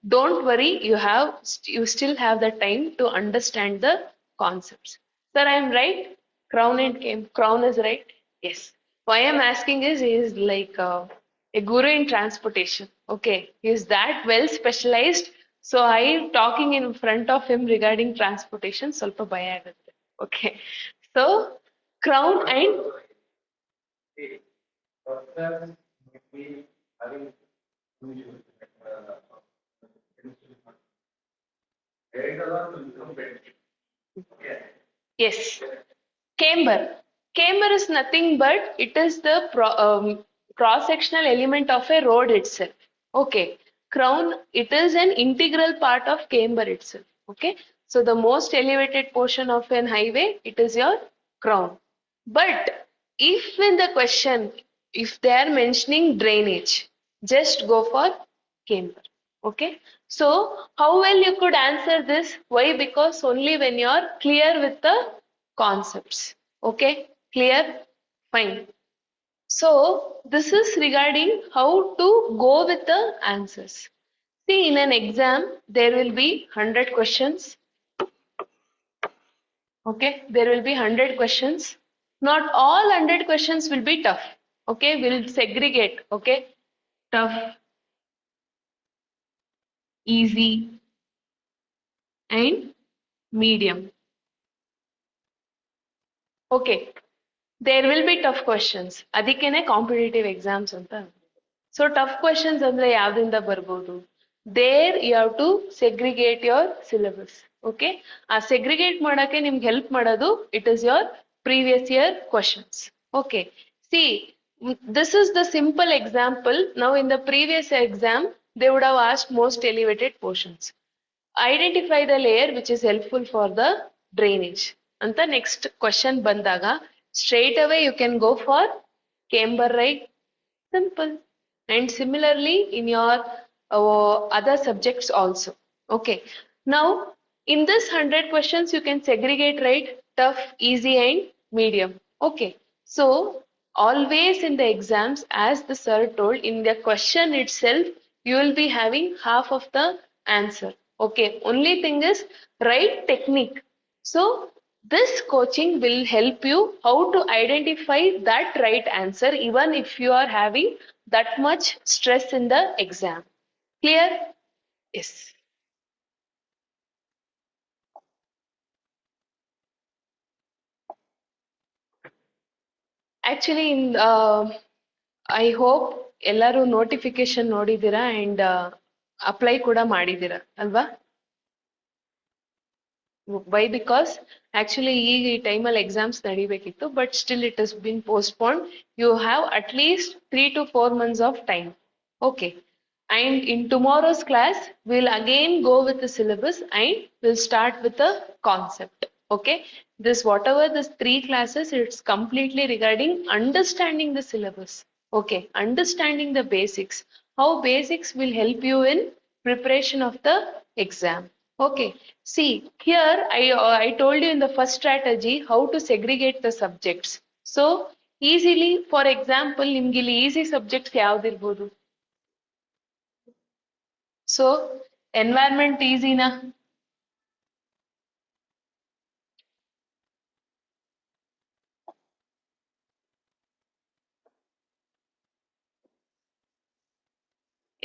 don't worry, you still have the time to understand the concepts. Sir, I am right. Crown and crown is right. Yes. Why I'm asking is he is like a guru in transportation. Okay, he is that well specialized. So I am talking in front of him regarding transportation. ಸ್ವಲ್ಪ ಭಯ ಆಗುತ್ತೆ. Okay. So crown and yes. Camber. Camber is nothing but it is the cross-sectional element of a road itself. Okay. Crown, it is an integral part of camber itself. Okay. So the most elevated portion of an highway, it is your crown. But if in the question, if they are mentioning drainage, just go for camber. Okay. So how well you could answer this? Why? Because only when you are clear with the concepts. Okay, clear? Fine. So this is regarding how to go with the answers. See, in an exam, there will be 100 questions. Okay, there will be 100 questions. Not all 100 questions will be tough. Okay, we'll segregate. Okay, tough, easy, and medium. Okay, there will be tough questions. ಅದಕ್ಕೇನೆ competitive exams ಅಂತ. So tough questions ಅಂದ್ರೆ ಯಾವ್ದ್ರಿಂದ ಬರ್ಬೋದು? There you have to segregate your syllabus. Okay, ಆ segregate ಮಾಡಕ್ಕೆ ನಿಮ್ಗೆ help ಮಾಡೋದು it is your previous year questions. Okay, see this is the simple example. Now in the previous exam they would have asked most elevated portions. Identify the layer which is helpful for the drainage ಅಂತ next question ಬಂದಾಗ straight away you can go for camber, right? Simple. And similarly in your other subjects also. Okay, now in this 100 questions you can segregate, right? Tough, easy and medium. Okay, so always in the exams, as the sir told, in the question itself you will be having half of the answer. Okay, only thing is right technique. So this coaching will help you how to identify that right answer even if you are having that much stress in the exam. Clear? Yes. Actually, I hope ಎಲ್ಲರೂ notification ನೋಡಿದ್ದೀರಾ and apply ಕೂಡ ಮಾಡಿದ್ದೀರಾ ಅಲ್ವಾ? Why? Because actually ಈ ಟೈಮಲ್ಲಿ exams ನಡಿಬೇಕಿತ್ತು, but still it has been postponed. You have at least 3 to 4 months of time. Okay, and in tomorrow's class we'll again go with the syllabus and we'll start with the concept. Okay, this whatever this 3 classes, it's completely regarding understanding the syllabus. Okay, understanding the basics, how basics will help you in preparation of the exam. Okay. See, here I told you in the first strategy how to segregate the subjects. So easily, for example, ನಿಮ್ಗೆ ಇಲ್ಲಿ easy subjects ಯಾವ್ದಿರ್ಬೋದು? So environment easyನಾ?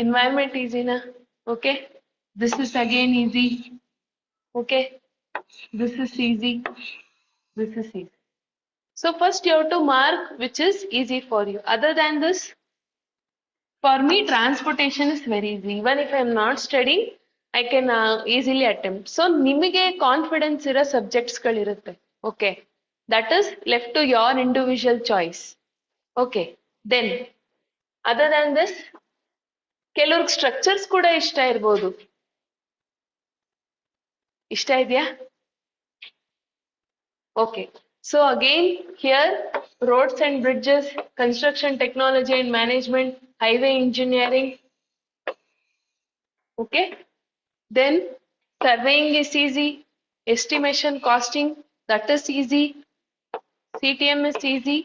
Environment easyನಾ? Okay. This is again easy. Okay. This is easy. This is easy. So first you have to mark which is easy for you. Other than this, for me, transportation is very easy. Even if I am not studying, I can easily attempt. So, ನಿಮಗೆ confidence ಇರೋ ಸಬ್ಜೆಕ್ಟ್ಸ್ಗಳಿರುತ್ತೆ. Okay. That is left to your individual choice. Okay. Then, other than this, ಕೆಲವ್ರಿಗೆ structures ಕೂಡ ಇಷ್ಟ ಇರ್ಬೋದು. ಇಷ್ಟ ಇದೆಯಾ? Okay. So again, here, roads and bridges, construction technology and management, highway engineering. Okay. Then surveying is easy, estimation costing, that is easy, CTM is easy.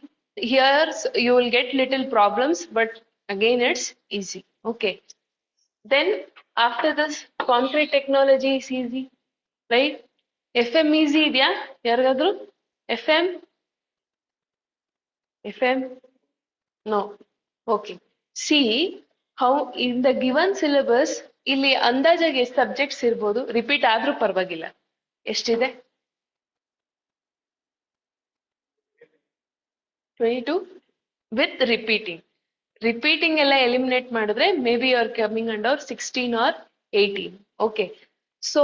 Here you will get little problems, but again it's easy. Okay. Then after this, concrete technology is easy, right? FM easy idea? Yargadru? FM? FM? No. Okay. See how in the given syllabus ಇಲ್ಲಿ ಅಂದಾಜಾಗಿ ಎಷ್ಟು subjects ಇರ್ಬೋದು, repeat ಆದ್ರೂ ಪರವಾಗಿಲ್ಲ. ಎಷ್ಟಿದೆ? 22 with repeating. Repeating ಎಲ್ಲ eliminate ಮಾಡಿದ್ರೆ maybe you are coming under 16 or 18. Okay. So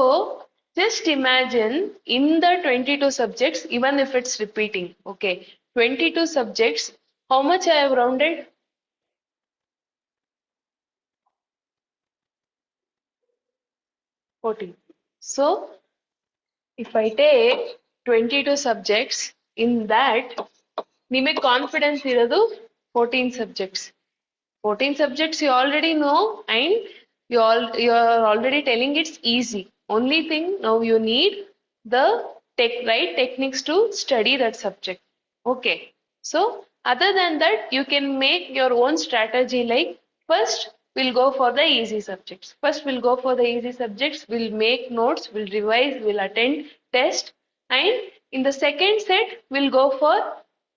just imagine in the 22 subjects, even if it's repeating, okay, 22 subjects, how much I have rounded? 14. So if I take 22 subjects, in that ನಿಮಗೆ confidence ಇರೋದು 14 subjects. 14 subjects you already know, and you are already telling it's easy. Only thing now you need the right techniques to study that subject. Okay. So other than that, you can make your own strategy, like first we'll go for the easy subjects. First we'll go for the easy subjects, we'll make notes, we'll revise, we'll attend test, and in the second set we'll go for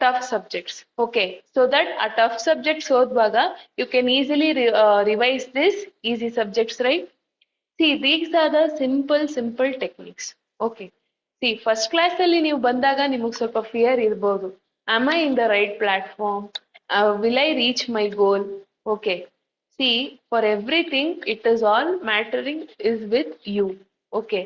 tough subjects. Okay, so that a tough subjects ಓದುವಾಗ you can easily revise this easy subjects, right? See, these are the simple techniques. Okay. See, first class ಅಲ್ಲಿ ನೀವು ಬಂದಾಗ ನಿಮಗೆ ಸ್ವಲ್ಪ fear ಇರ್ಬೋದು. Am I in the right platform? Will I reach my goal? Okay. See, for everything, it is all mattering is with you. Okay.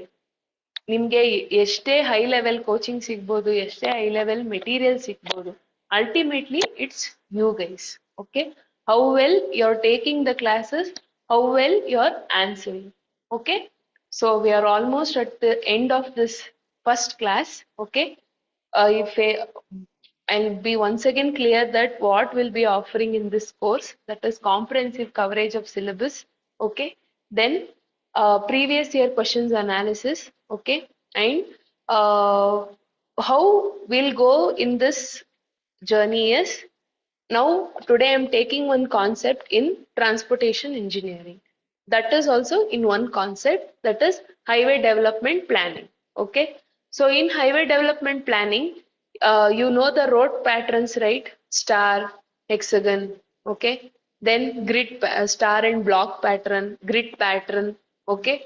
ನಿಮ್ಗೆ ಎಷ್ಟೇ high level coaching ಸಿಗ್ಬೋದು, ಎಷ್ಟೇ ಹೈ ಲೆವೆಲ್ ಮೆಟೀರಿಯಲ್ ಸಿಗ್ಬೋದು, ultimately it's you guys. Okay, how well you are taking the classes, how well you are answering. Okay, so we are almost at the end of this first class. Okay. If I'll be once again clear that what we'll be offering in this course, that is comprehensive coverage of syllabus. Okay. Then previous year questions analysis. Okay. And how we'll go in this journey is, now today I'm taking one concept in transportation engineering. That is also in one concept, that is highway development planning. Okay. So in highway development planning, you know the road patterns, right? Star, hexagon. Okay. Then grid, star and block pattern, grid pattern. Okay.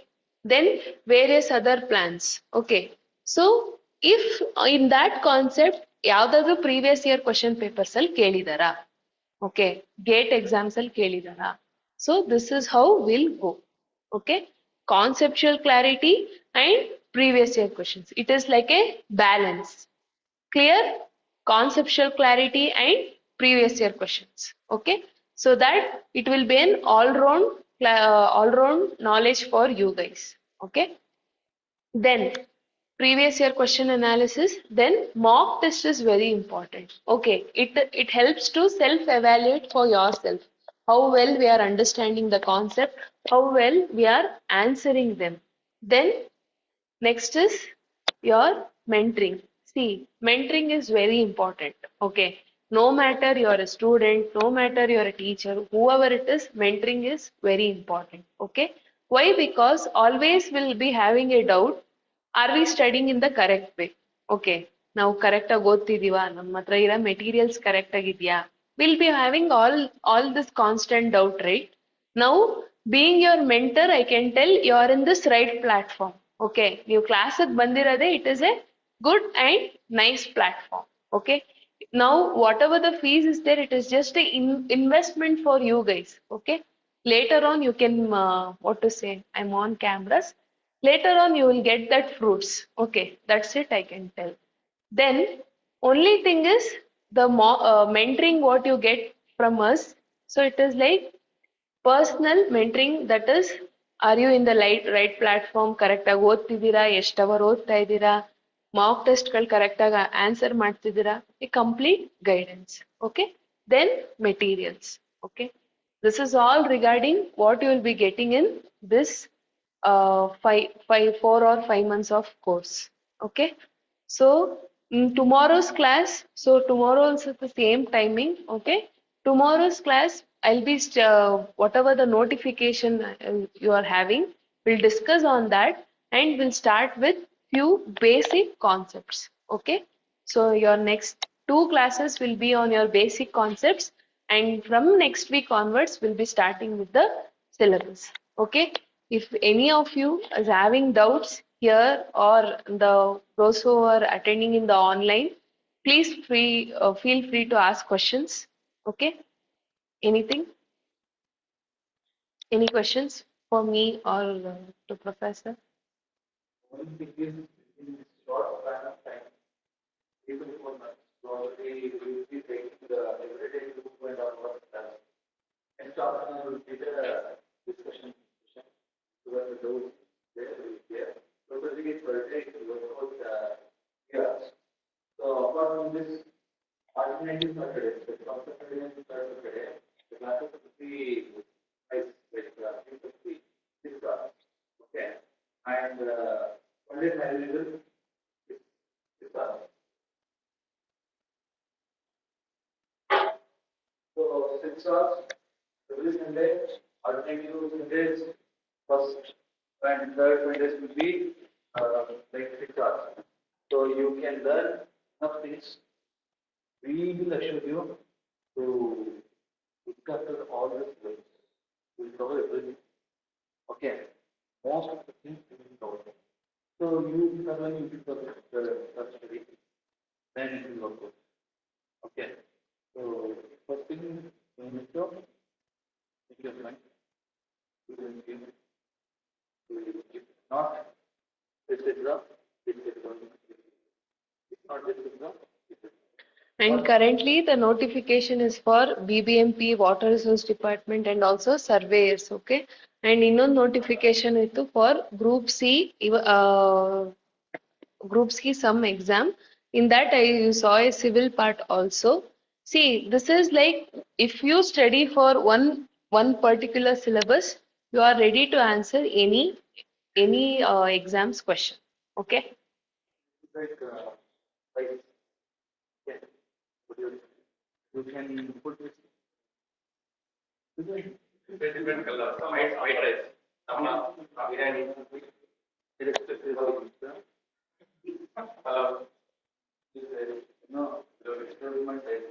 Then various other plans. Okay. So if in that concept ಯಾವ್ದಾದ್ರು previous year question papers ಅಲ್ಲಿ ಕೇಳಿದಾರಾ? Okay, GATE exams ಅಲ್ಲಿ ಕೇಳಿದಾರಾ? So this is how will go. Okay, conceptual clarity and previous year questions, it is like a balance. Clear? Conceptual clarity and previous year questions. Okay, so that it will be an all-round knowledge for you guys. Okay. Then previous year question analysis, then mock test is very important. Okay, it helps to self evaluate for yourself how well we are understanding the concept, how well we are answering them. Then Next is your mentoring. See, mentoring is very important. Okay. No matter you're a student, no matter you're a teacher, whoever it is, mentoring is very important. Okay. Why? Because always we'll be having a doubt. Are we studying in the correct way? Okay. ನಾವು correct ಆಗಿ ಓದ್ತಿದೀವ, ನಮ್ಮ ಹತ್ರ ಇರೋ materials correct ಆಗಿದ್ಯಾ? Will be having all this constant doubt, right? Now, being your mentor, I can tell you are in this right platform. Okay, ನೀವು ಕ್ಲಾಸಿಗೆ ಬಂದಿರೋದೇ, it is a good and nice platform. Okay, now whatever the fees is there, it is just a investment for you guys. Okay, later on you can what to say, I'm on cameras. Later on you will get that fruits. Okay, that's it, I can tell. Then only thing is the mentoring what you get from us. So it is like personal mentoring, that is, are you in the right platform, correct ಆಗಿ ಓದ್ತಿದ್ದೀರಾ, ಎಷ್ಟು hour ಓದ್ತಾ ಇದ್ದೀರಾ, mark ಟೆಸ್ಟ್ಗಳು correct ಆಗಿ answer ಮಾಡ್ತಿದ್ದೀರಾ, a complete guidance. Okay, then materials. Okay, this is all regarding what you will be getting in this 4 or 5 months of course. Okay, so in tomorrow's class, so tomorrow also the same timing. Okay, tomorrow's class I'll be whatever the notification you are having, we'll discuss on that, and we'll start with few basic concepts. Okay, so your next two classes will be on your basic concepts, and from next week onwards we'll be starting with the syllabus. Okay, if any of you is having doubts here or those who are attending in the online, please feel free to ask questions. Okay, anything, any questions for me or to professor? One thing is, in this short span of time, 3 to 4 months, probably we will be taking the everyday improvement of our class. Next option will be the discussion session. Where the those there will be there. So basically, per day, we will hold years. So apart from this, alternative Saturdays, the concept Saturday, the classes will be like 350, 6 hours. Okay, and one day manageable 6 hours. So 6 hours every Sunday, alternative Sundays, first and third Sundays will be like 6 hours. So you can learn enough things. We will assure you to look after all the skills. We will cover everything. Okay. Most of the things we will cover. So you when you pick up the study, then it will work out. Okay. So first thing you need to make your mind. You will give. You will give. Not this exam. This exam. It's not this exam. This exam. And currently the notification is for BBMP, Water Resource Department, and also surveyors. Okay, and ಇನ್ನೊಂದು notification ಇತ್ತು for Group C, Group C some exam. In that I saw a civil part also. See, this is like if you study for one particular syllabus, you are ready to answer any exams question. Okay. Like yeah, you can put this. Different color. Some white rice. Some biryani. Hello. No, it's my type.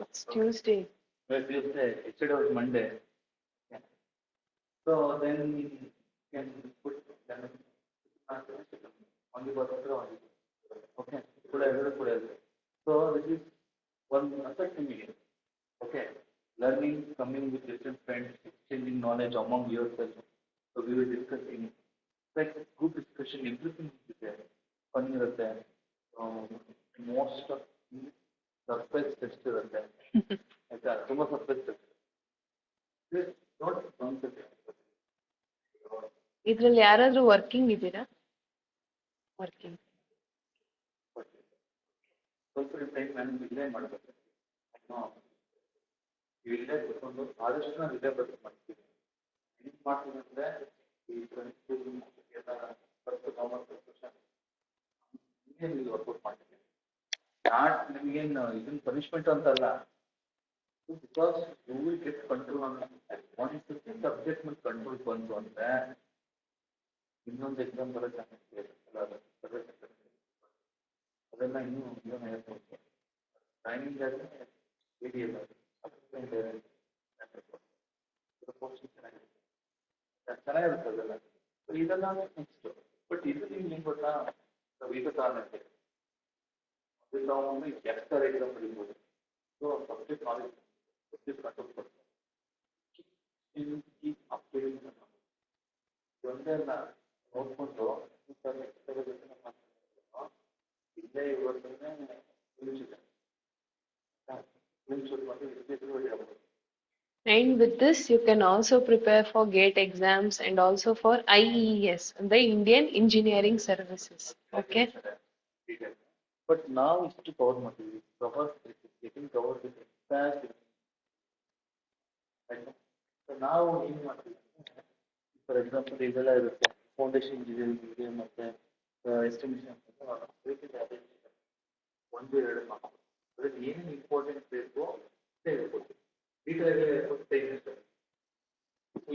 It's Tuesday. Well, Tuesday. Yesterday was Monday. Yeah. So then you can put lemon on the bottom of the okay. Put everything. So this is one aspect in it. Okay. Learning, coming with different friends, exchanging knowledge among yourself. So we will discuss in like good discussion, everything is there. Fun is there. Most of surface test is there. ಆಯ್ತಾ ತುಂಬಾ surface test not concept. ಇದ್ರಲ್ಲಿ ಯಾರಾದ್ರೂ working ಇದ್ದೀರಾ? Working ಸ್ವಲ್ಪ time manage ಇಲ್ಲೇ ಮಾಡಬೇಕು. ಇಲ್ಲೇ ಕೂತ್ಕೊಂಡು ಆದಷ್ಟು ನಾವು ಇಲ್ಲೇ ಬರ್ಬೇಕು ಮಾಡ್ತೀವಿ. ಇದು ಮಾಡ್ತಿದ್ರೆ ಈ ಫಸ್ಟ್ ಕಾಮರ್ಸ್ ನೀವು ವರ್ಕೌಟ್ ಮಾಡ್ತೀವಿ ನಾಟ್ ನಿಮಗೇನು ಇದನ್ನ ಪನಿಷ್ಮೆಂಟ್ ಅಂತಲ್ಲ because you will get control on one's subject ಮೇಲೆ ಕಂಟ್ರೋಲ್ ಬಂತು ಅಂದ್ರೆ ಇನ್ನೊಂದು ಎಕ್ಸಾಮ್ ಬರೋ ಚಾನ್ಸಸ್ ಅದೆಲ್ಲ ಇನ್ನೂ ಏನು ಹೇಳ್ಬೋದು ಟೈಮಿಂಗ್ ಏರಿಯಲ್ಲ ಚೆನ್ನಾಗಿರುತ್ತೆ ಅದೆಲ್ಲ ಇದೆಲ್ಲ ನೆಕ್ಸ್ಟ್ ಬಟ್ ಇದು ನಿಮ್ಗೆ ಏನು ಗೊತ್ತಾ ಇದು ಕಾರಣಕ್ಕೆ ಅದೆಲ್ಲ ಒಮ್ಮೆ ಎಕ್ಸ್ಟ್ರಾ ಎಕ್ಸಾಮ್ ಬರೀಬೋದು so subject knowledge subject control ಕೊಡ್ತಾರೆ ಒಂದೆಲ್ಲ ನೋಡ್ಕೊಂಡು ಇಲ್ಲೇ ಇವತ್ತೇ ನಿಲ್ಲಿಸಿದೆ ನಿಲ್ಲಿಸೋದು ಮತ್ತು ಇಲ್ಲೇ And with this, you can also prepare for GATE exams and also for IES, the Indian Engineering Services. Okay. But now it's to cover material, cover getting covered with exact. So now ಏನು ಮಾಡ್ತೀವಿ for example ಇದೆಲ್ಲ ಇರುತ್ತೆ foundation engineering ಇದೆ ಮತ್ತೆ estimation ಒಂದು ಎರಡು marks ಅದ್ರಲ್ಲಿ ಏನೇನು ಇಂಪಾರ್ಟೆಂಟ್ ಬೇಕು ಅಂತ ಹೇಳ್ಕೊಡ್ತೀವಿ ಡೀಟೇಲ್ ಹೇಳ್ಕೊಟ್ಟು ಟೈಮ್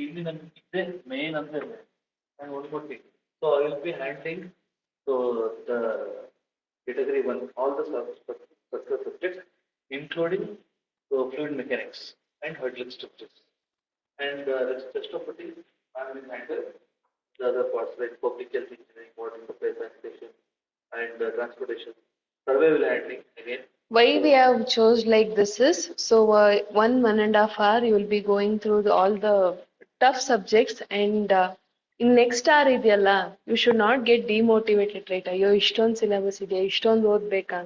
ಇಲ್ಲಿ ನಮ್ಗೆ ಇದೇ ಮೇನ್ ಅಂತ ಇದೆ ನಾನು ಓದ್ಕೊಡ್ತೀನಿ so I will be handling so the category 1 all the subjects including fluid mechanics and hydraulic structures and rest of it is I will handle the other parts like public health engineering, water supply, sanitation and transportation. Survey will handling again. Why we have chose like this is, so 1.5 hour you will be going through all the tough subjects and in next hour ಇದೆಯಲ್ಲ you should not get demotivated, right? ಅಯ್ಯೋ ಇಷ್ಟೊಂದು syllabus ಇದೆ ಇಷ್ಟೊಂದು ಓದ್ಬೇಕಾ.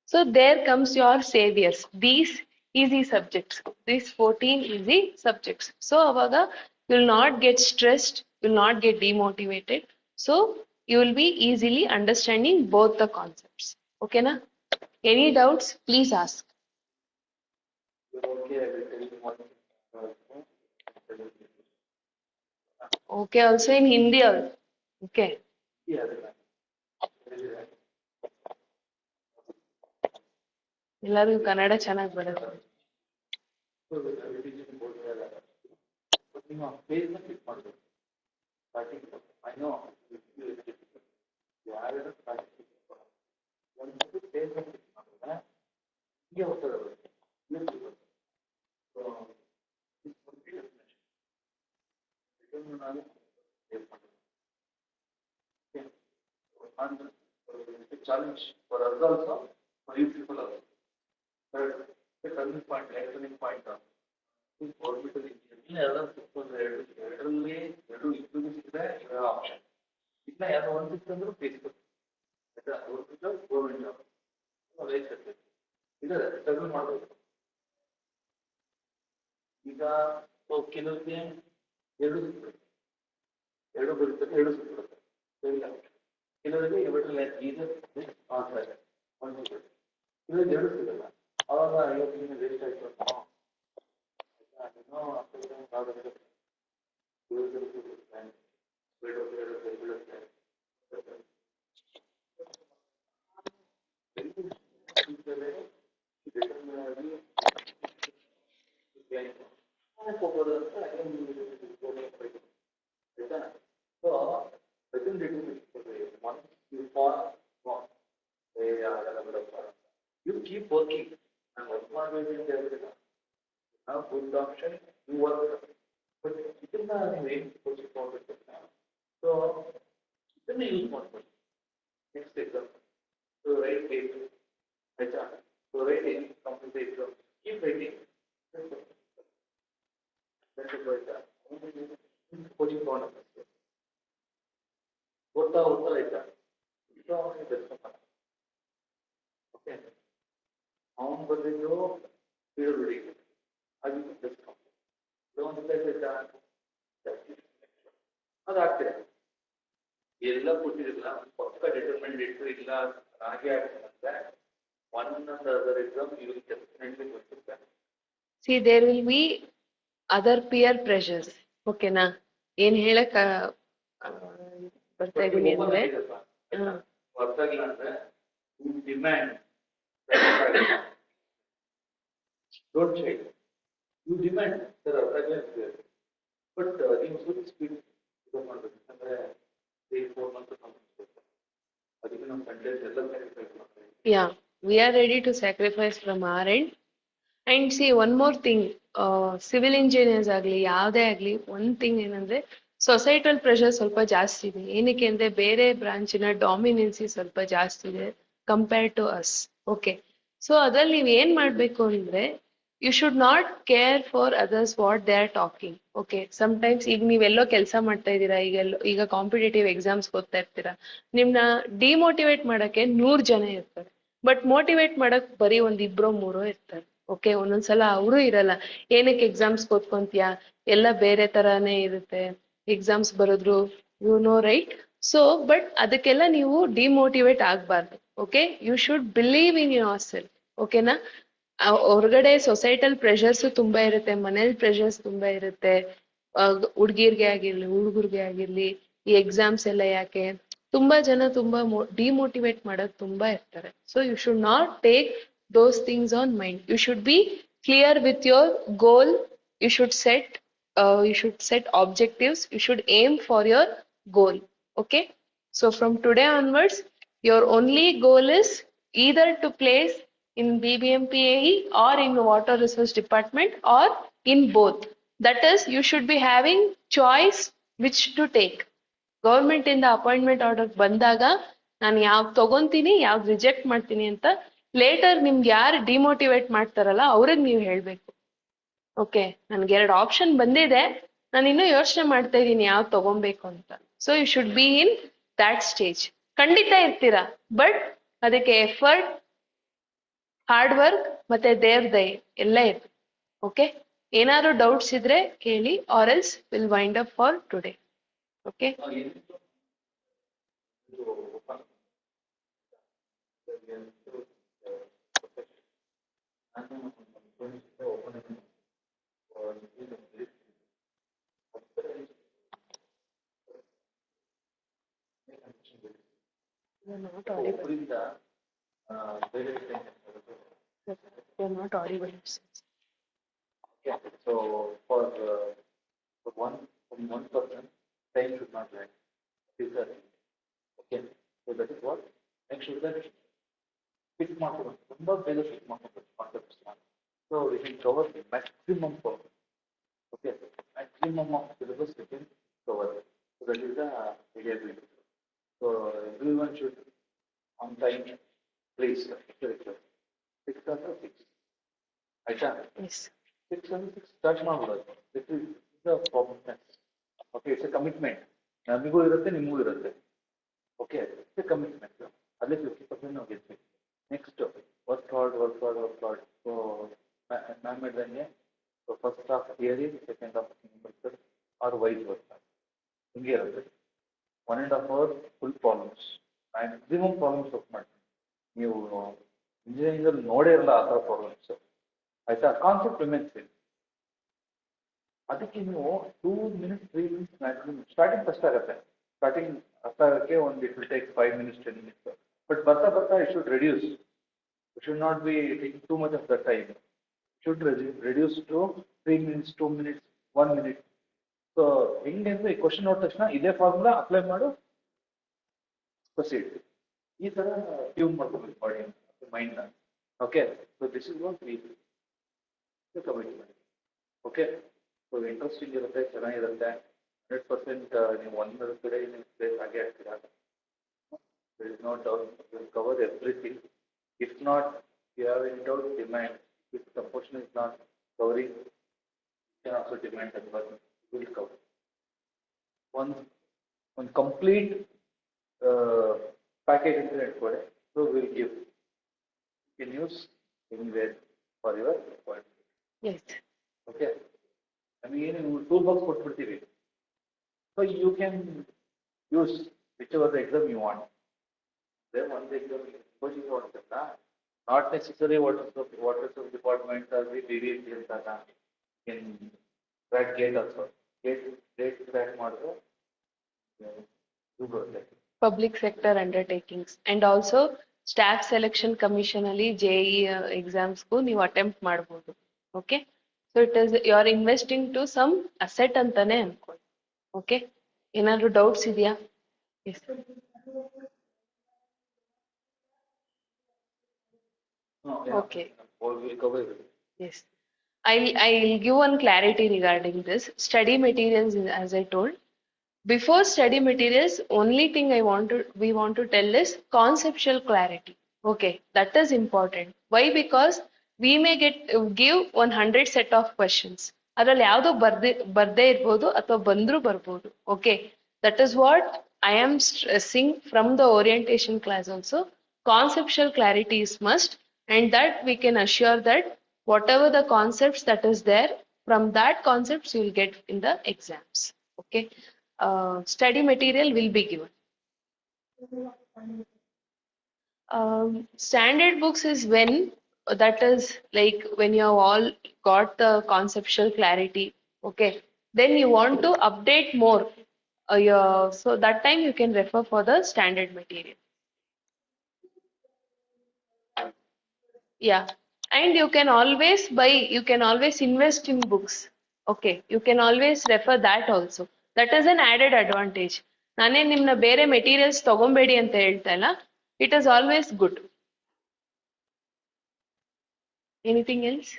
So there comes your saviors, these easy subjects, these 14 easy subjects. So ಅವಾಗ you will not get stressed, you will not get demotivated. So you will be easily understanding both the concepts. Okay na? Any doubts, please ask. Okay, I will tell you one thing. Okay, also in Hindi also. Okay. Yeah, ಎಲ್ಲರಿಗೂ ಕನ್ನಡ ಚೆನ್ನಾಗಿ ಬರುತ್ತೆ. but ನಿಮ್ಮ ಪೇಜ್ನ click ಮಾಡಬೇಕು starting I know ಯಾರ್ಯಾರು starting ಒಂದು ಪೇಜ್ನ click ಮಾಡಿದ್ರೆ ಹೀಗೆ ಹೋಗ್ತದೆ ಸೊ ಇದನ್ನು ನಾನು ಸೇವ್ ಮಾಡಿದೆ challenge for us also for you people also turning point turning point government ಎರಡರಲ್ಲಿ ಎರಡು ಇಬ್ಬರು ಸಿಕ್ಕಿದ್ರೆ ಆಪ್ಷನ್ ಇನ್ನ ಯಾರೋ ಒಂದು ಸಿಕ್ತಂದ್ರೂ ಫೇಸ್ಬುಕ್ ಗೌರ್ಮೆಂಟ್ ಜಾಬ್ ಇದೆ ಸ್ಟ್ರಗಲ್ ಮಾಡಬೇಕು ಈಗ ಕೆಲವರಿಗೆ ಎರಡು ಸಿಕ್ಬಿಡುತ್ತೆ ಎರಡು ಬರುತ್ತದೆ ಎರಡು ಸಿಕ್ಬಿಡುತ್ತೆ ಕೆಲವರಿಗೆ ಎರಡರಲ್ಲಿ ಈಗ ಆಗ್ತಾರೆ ಒಂದು ಸಿಗುತ್ತೆ ಕೆಲವರಿಗೆ ಎರಡು ಸಿಗಲ್ಲ ಅವಾಗ ಇವತ್ತಿನ ವೇಸ್ಟ್ ಆಯ್ತು you keep working and work ಮಾಡಬೇಕು ಅಂತ now good option you work but ಇದನ್ನ ನೀವು ಏನು ಕೊಡ್ಬೇಕು ಸೊ ಇದನ್ನ ಯೂಸ್ ಮಾಡ್ಕೊಳ್ಳಿ next example so write date ಆಯ್ತಾ so write any complete exam keep writing coaching ತಗೊಂಡು ಓದ್ತಾ ಓದ್ತಾ ಆಯ್ತಾ ಓಕೆ ಅವನು ಬಂದಿದ್ದು ಬಿಡಿ ಅದಾಗ್ತಿದೆ ಎಲ್ಲ ಕೊಟ್ಟಿರಲಿಲ್ಲ ಪಕ್ಕ ಡಿಟರ್ಮೆಂಟ್ ಇಟ್ಟು ಇಲ್ಲ ಹಾಗೆ ಆಗ್ತದೆ one and other exam you will definitely ಗೊತ್ತಿರ್ತಾರೆ. See, there will be other peer pressures. ಓಕೆನಾ? ಏನ್ ಹೇಳಕ್ ಬರ್ತಾ ಇದೀನಿ ಅಂದ್ರೆ ಅರ್ಥ ಆಗಿಲ್ಲ ಅಂದ್ರೆ demand don't change you demand sir ಅರ್ಥ ಆಗಿಲ್ಲ ಬಟ್ ನೀವು ಫುಲ್ ಸ್ಪೀಡ್ ಇದು ಮಾಡಬೇಕು ಅಂದ್ರೆ 3-4 ಮಂತ್ ಅದಕ್ಕೆ ನಮ್ಮ ಕಂಟೆಂಟ್ ಎಲ್ಲ ಸ್ಯಾಕ್ರಿಫೈಸ್ ಮಾಡ್ತೀವಿ. Yeah, we are ready to sacrifice from our end. And see, one more thing, civil engineers ಆಗಲಿ ಯಾವುದೇ ಆಗಲಿ ಒಂದು ಥಿಂಗ್ ಏನಂದ್ರೆ ಸೊಸೈಟಲ್ ಪ್ರೆಷರ್ ಸ್ವಲ್ಪ ಜಾಸ್ತಿ ಇದೆ. ಏನಕ್ಕೆ ಅಂದ್ರೆ ಬೇರೆ ಬ್ರಾಂಚಿನ ಡಾಮಿನೆನ್ಸಿ ಸ್ವಲ್ಪ ಜಾಸ್ತಿ ಇದೆ compare to us. Okay, so ಅದ್ರಲ್ಲಿ ನೀವು ಏನ್ ಮಾಡ್ಬೇಕು ಅಂದ್ರೆ you should not care for others what they are talking. Okay, sometimes ಈಗ ನೀವೆಲ್ಲೋ ಕೆಲಸ ಮಾಡ್ತಾ ಇದ್ದೀರಾ, ಈಗ ಕಾಂಪಿಟೇಟಿವ್ ಎಕ್ಸಾಮ್ಸ್ ಓದ್ತಾ ಇರ್ತೀರಾ, ನಿಮ್ನ ಡಿಮೋಟಿವೇಟ್ ಮಾಡಕ್ಕೆ 100 ಜನ ಇರ್ತಾರೆ, ಬಟ್ ಮೋಟಿವೇಟ್ ಮಾಡಕ್ ಬರೀ ಒಂದ್ 2-3 ಇರ್ತಾರೆ. ಓಕೆ, ಒಂದೊಂದ್ಸಲ ಅವರು ಇರಲ್ಲ. ಏನಕ್ಕೆ ಎಕ್ಸಾಮ್ಸ್ ಓದ್ಕೊಂತೀಯಾ, ಎಲ್ಲ ಬೇರೆ ತರಾನೇ ಇರುತ್ತೆ, ಎಕ್ಸಾಮ್ಸ್ ಬರೋದ್ರು you know right. So but ಅದಕ್ಕೆಲ್ಲ ನೀವು ಡಿಮೋಟಿವೇಟ್ ಆಗ್ಬಾರ್ದು. Okay, you should believe in yourself. ಓಕೆನಾ? ಹೊರಗಡೆ ಸೊಸೈಟಲ್ ಪ್ರೆಷರ್ಸ್ ತುಂಬಾ ಇರುತ್ತೆ, ಮನೇಲಿ ಪ್ರೆಷರ್ಸ್ ತುಂಬಾ ಇರುತ್ತೆ, ಹುಡ್ಗಿರ್ಗೆ ಆಗಿರ್ಲಿ ಹುಡುಗರ್ಗೆ ಆಗಿರ್ಲಿ, ಈ ಎಕ್ಸಾಮ್ಸ್ ಎಲ್ಲ ಯಾಕೆ, ತುಂಬಾ ಜನ ತುಂಬಾ ಡಿಮೋಟಿವೇಟ್ ಮಾಡೋದು ತುಂಬಾ ಇರ್ತಾರೆ. So you should not take those things on mind. You should be clear with your goal. You should set objectives. You should aim for your goal. Okay, so from today onwards your only goal is either to place in BBMPAE or in water resource department or in both. That is, you should be having choice which to take. Government ಇಂದ appointment order ಬಂದಾಗ ನಾನು ಯಾವ್ದು ತಗೊಂತೀನಿ ಯಾವ್ದು reject ಮಾಡ್ತೀನಿ ಅಂತ litre ನಿಮ್ಗೆ ಯಾರು demotivate ಮಾಡ್ತಾರಲ್ಲ ಅವ್ರಿಗೆ ನೀವು ಹೇಳ್ಬೇಕು. ಓಕೆ, ನನ್ಗೆ 2 ಆಪ್ಷನ್ ಬಂದಿದೆ, ನಾನು ಇನ್ನೂ ಯೋಚನೆ ಮಾಡ್ತಾ ಇದ್ದೀನಿ ಯಾವ್ದು ತಗೊಬೇಕು ಅಂತ. So you should be in that stage. ಖಂಡಿತ ಇರ್ತೀರಾ, ಬಟ್ ಅದಕ್ಕೆ ಎಫರ್ಟ್, ಹಾರ್ಡ್ ವರ್ಕ್ ಮತ್ತೆ ದೇವ್ರ ದಯೆ ಎಲ್ಲ ಇರ್ತದೆ. ಓಕೆ, ಏನಾದ್ರು ಡೌಟ್ಸ್ ಇದ್ರೆ ಕೇಳಿ, or else will wind up for today. Okay, not audible. You're not audible. Okay, so for one person, time should not lag. Okay, so that is what next should that fit market. Number better fit market concepts. So we can cover the maximum purpose. Okay, maximum of syllabus we can cover. So that is the idea. So everyone should on time please 6 or 6. Aisha? Yes. 6 and 6 start ಮಾಡಬಹುದು. This is the problem. Okay, it's a commitment. ನಮಗೂ ಇರುತ್ತೆ ನಿಮಗೂ ಇರುತ್ತೆ. Okay, it's a commitment. At least 50% ನಾವು ಗೆಲ್ತೀವಿ. Next, work hard. So, ನಾನು ಹೇಳಿದಂಗೆ so first half theory, second half numerical or vice versa. ಹಿಂಗೆ ಇರುತ್ತೆ. 1.5 hours full problems. Maximum problems work ಮಾಡ್ತೀನಿ. ನೀವು ಇಂಜಿನಿಯರಿಂಗ್ ಅಲ್ಲಿ ನೋಡೇ ಇರಲ್ಲ ಆ ಥರ ಪ್ರಾಬ್ಲಮ್ಸ್. ಆಯ್ತಾ? Concept remains same. ಅದಕ್ಕೆ ನೀವು 2 minutes 3 minutes ಮ್ಯಾಕ್ಸಿಮಮ್ ಸ್ಟಾರ್ಟಿಂಗ್ ಕಷ್ಟ ಆಗುತ್ತೆ. ಸ್ಟಾರ್ಟಿಂಗ್ ಅರ್ಥ ಆಗೋಕ್ಕೆ ಒಂದು it will take 5 minutes 10 minutes. But ಬರ್ತಾ it should reduce. It should not be taking too much of the time. Should reduce to 3 minutes 2 minutes 1 minute. So ಹೆಂಗೆ ಅಂದರೆ ಈ question ನೋಡಿದ ತಕ್ಷಣ ಇದೇ ಫಾರ್ಮುಲಾ ಅಪ್ಲೈ ಮಾಡು, ಪ್ರೊಸೀಡ್. ಈ ಥರ ಟ್ಯೂನ್ ಮಾಡ್ಕೋಬೇಕು ಬಾಡಿ ಮೈಂಡ್ನ. Okay, so this is what we commit ಮಾಡಿ. ಓಕೆ, ಸೊ ಇಂಟ್ರೆಸ್ಟಿಂಗ್ ಇರುತ್ತೆ, ಚೆನ್ನಾಗಿರುತ್ತೆ. 100% ನೀವು 1 minute ಕಡೆ ನೀವು ಪ್ಲೇಸ್ ಆಗೇ ಆಗ್ತೀರಾ. There is no doubt we will cover everything. If not, you have any doubt, demand. If the portion is not covering, you can also demand that one will cover. One complete package internet for it, so we will give. You can use anywhere for your requirement. Yes. Okay. I mean, toolbox ಕೊಟ್ಬಿಡ್ತೀವಿ. So you can use whichever the exam you want. Then one exam you want to not necessary water resource department or the DDC in that can grad gate also. Date crack ಮಾಡಿದ್ರೆ Public sector undertakings and also staff selection commission ಅಲ್ಲಿ JE ಎಕ್ಸಾಮ್ಸ್ಗೂ ನೀವು attempt ಮಾಡ್ಬೋದು. Okay, so it is you are investing to some asset ಅಂತಾನೆ ಅನ್ಕೊಳ್ಳಿ. Okay, ಏನಾದ್ರು doubts ಇದೆಯಾ? Yes. Okay. Yes. I'll give one clarity regarding this. Study materials, as I told. Before study materials, only thing we want to tell is conceptual clarity. Okay, that is important. Why? Because we may give 100 set of questions. ಅದರಲ್ಲಿ ಯಾವುದೋ ಬರ್ದೇ ಇರ್ಬೋದು ಅಥವಾ ಬಂದ್ರೂ ಬರ್ಬೋದು. Okay, that is what I am stressing from the orientation class also. Conceptual clarity is must, and that we can assure that whatever the concepts that is there, from that concepts you will get in the exams. Okay. Study material will be given. Standard books is when, that is like when you have all got the conceptual clarity, okay, then you want to update more, so that time you can refer for the standard material. Yeah, and you can always buy, you can always invest in books. Okay, you can always refer that also. That is an added advantage. ನಾನೇ ನಿಮ್ನ ಬೇರೆ materials ತಗೊಂಬೇಡಿ ಅಂತ ಹೇಳ್ತಾ ಇಲ್ಲ. It is always good. Anything else?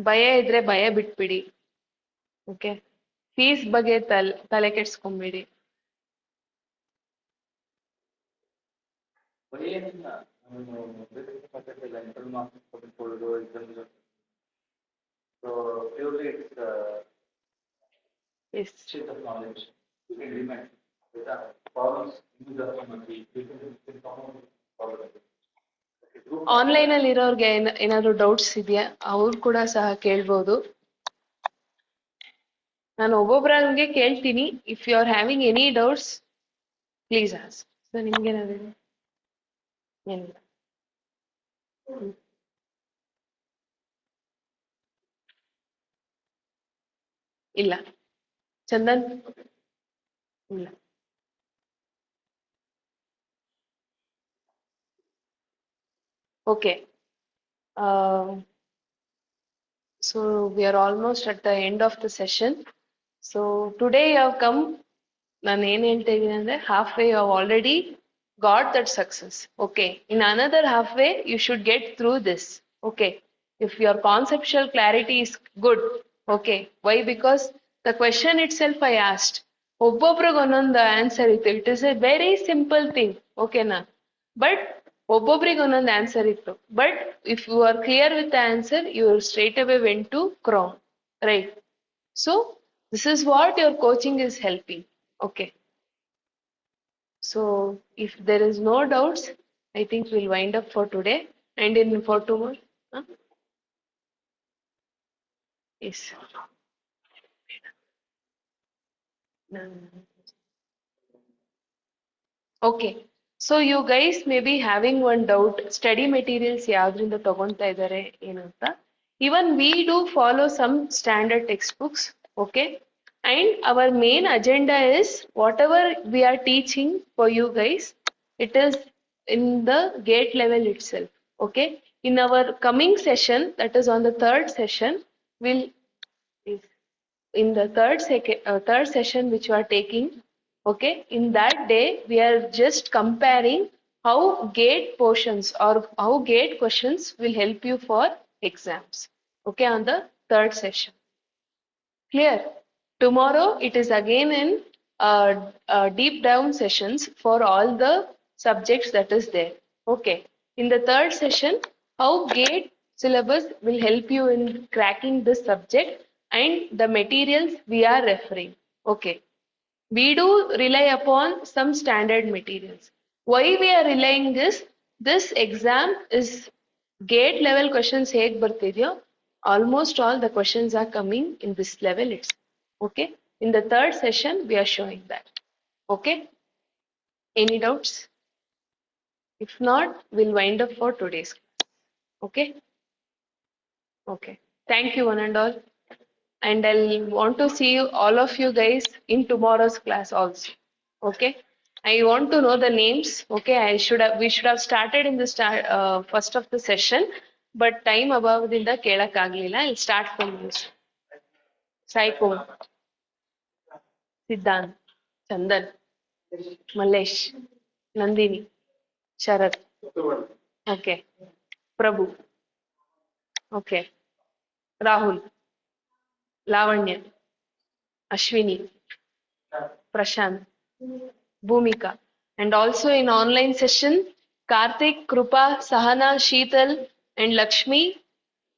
ಭಯ ಇದ್ರೆ ಭಯ ಬಿಟ್ಬಿಡಿ. ಓಕೆ, ಫೀಸ್ ಬಗ್ಗೆ ತಲೆ ಕೆಡ್ಸ್ಕೊಂಬೇಡಿ. So purely it's Yes. sheet of knowledge. You can remind the problems in the online ಅಲ್ಲಿ ಇರೋರ್ಗೆ ಏನಾದ್ರು ಡೌಟ್ಸ್ ಇದೆಯಾ? ಅವ್ರು ಕೂಡ ಸಹ ಕೇಳ್ಬೋದು. ನಾನು ಒಬ್ಬೊಬ್ಬರಂಗೆ ಕೇಳ್ತೀನಿ. If you are having any doubts please ask. So ನಿಮ್ಗೇನಾದ್ರು ಏನಿಲ್ಲ? ಇಲ್ಲ. ಚಂದನ್? ಇಲ್ಲ. Okay. So we are almost at the end of the session. So today you have come, ನಾನು ಏನು ಹೇಳ್ತಾ ಇದ್ದೀನಿ ಅಂದ್ರೆ half way you have already got that success. Okay. In another half way you should get through this. Okay. If your conceptual clarity is good. Okay. Why? Because the question itself I asked. ಒಬ್ಬೊಬ್ರಿಗೆ ಒಂದೊಂದು answer ಇತ್ತು. It is a very simple thing. Okay ನಾ? But ಒಬ್ಬೊಬ್ರಿಗೆ ಒಂದೊಂದು answer ಇತ್ತು. But if you are clear with the answer, you straight away went to Chrome. Right? So this is what your coaching is helping. Okay. So if there is no doubts, I think we'll wind up for today and in for tomorrow. Huh? Yes. Okay. So you guys may be having one doubt. Study materials ಯಾವ್ದ್ರಿಂದ ತಗೊಂತಾ ಇದ್ದಾರೆ ಏನಂತ. Even we do follow some standard textbooks. Okay. And our main agenda is whatever we are teaching for you guys, it is in the gate level itself. Okay. In our coming session, that is on the third session, we'll in the third session which you are taking. Okay, in that day we are just comparing how gate portions or how gate questions will help you for exams. Okay, on the third session. Clear? Tomorrow it is again in deep down sessions for all the subjects that is there. Okay, in the third session, how gate syllabus will help you in cracking this subject and the materials we are referring. Okay, we do rely upon some standard materials. Why we are relying this exam is gate level questions ಹೇಗ್ ಬರ್ತಿದೆಯೋ almost all the questions are coming in this level itself. Okay, in the third session we are showing that. Okay, any doubts? If not, we'll wind up for today's class. Okay. Okay. Thank you, one and all. And I'll want to see you, all of you guys in tomorrow's class also. Okay. I want to know the names. Okay. We should have started in the first of the session, but time above in the Kelakaglila. I'll start from you. Sai Kumar, Siddhant, Chandan, Malesh, Nandini, Sharat. Okay. Prabhu. Okay. Rahul, Lavanya, Ashwini, Prashant, Bhumika. And also in online session, Karthik, Krupa, Sahana, Sheetal, and Lakshmi.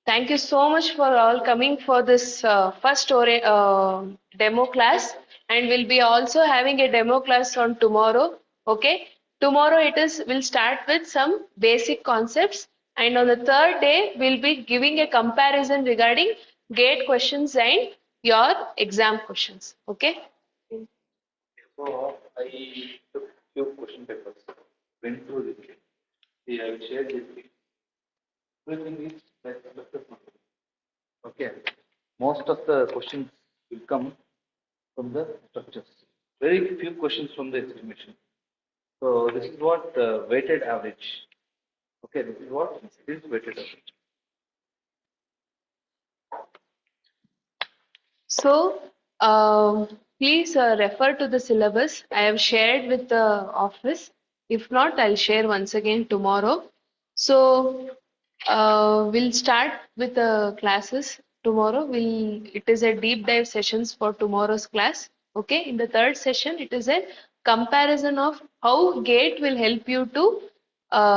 Thank you so much for all coming for this demo class. And we'll be also having a demo class on tomorrow. Okay. Tomorrow we'll start with some basic concepts. And on the third day, we'll be giving a comparison regarding gate questions and your exam questions. Okay. So I took few question papers, went through this. See, I will share this. Everything is like okay. Most of the questions will come from the structures. Very few questions from the estimation. So this is what weighted average. Okay, this is what it is weighted average. So, please refer to the syllabus. I have shared with the office. If not, I'll share once again tomorrow. So, we'll start with the classes tomorrow. It is a deep dive sessions for tomorrow's class. Okay, in the third session, it is a comparison of how GATE will help you to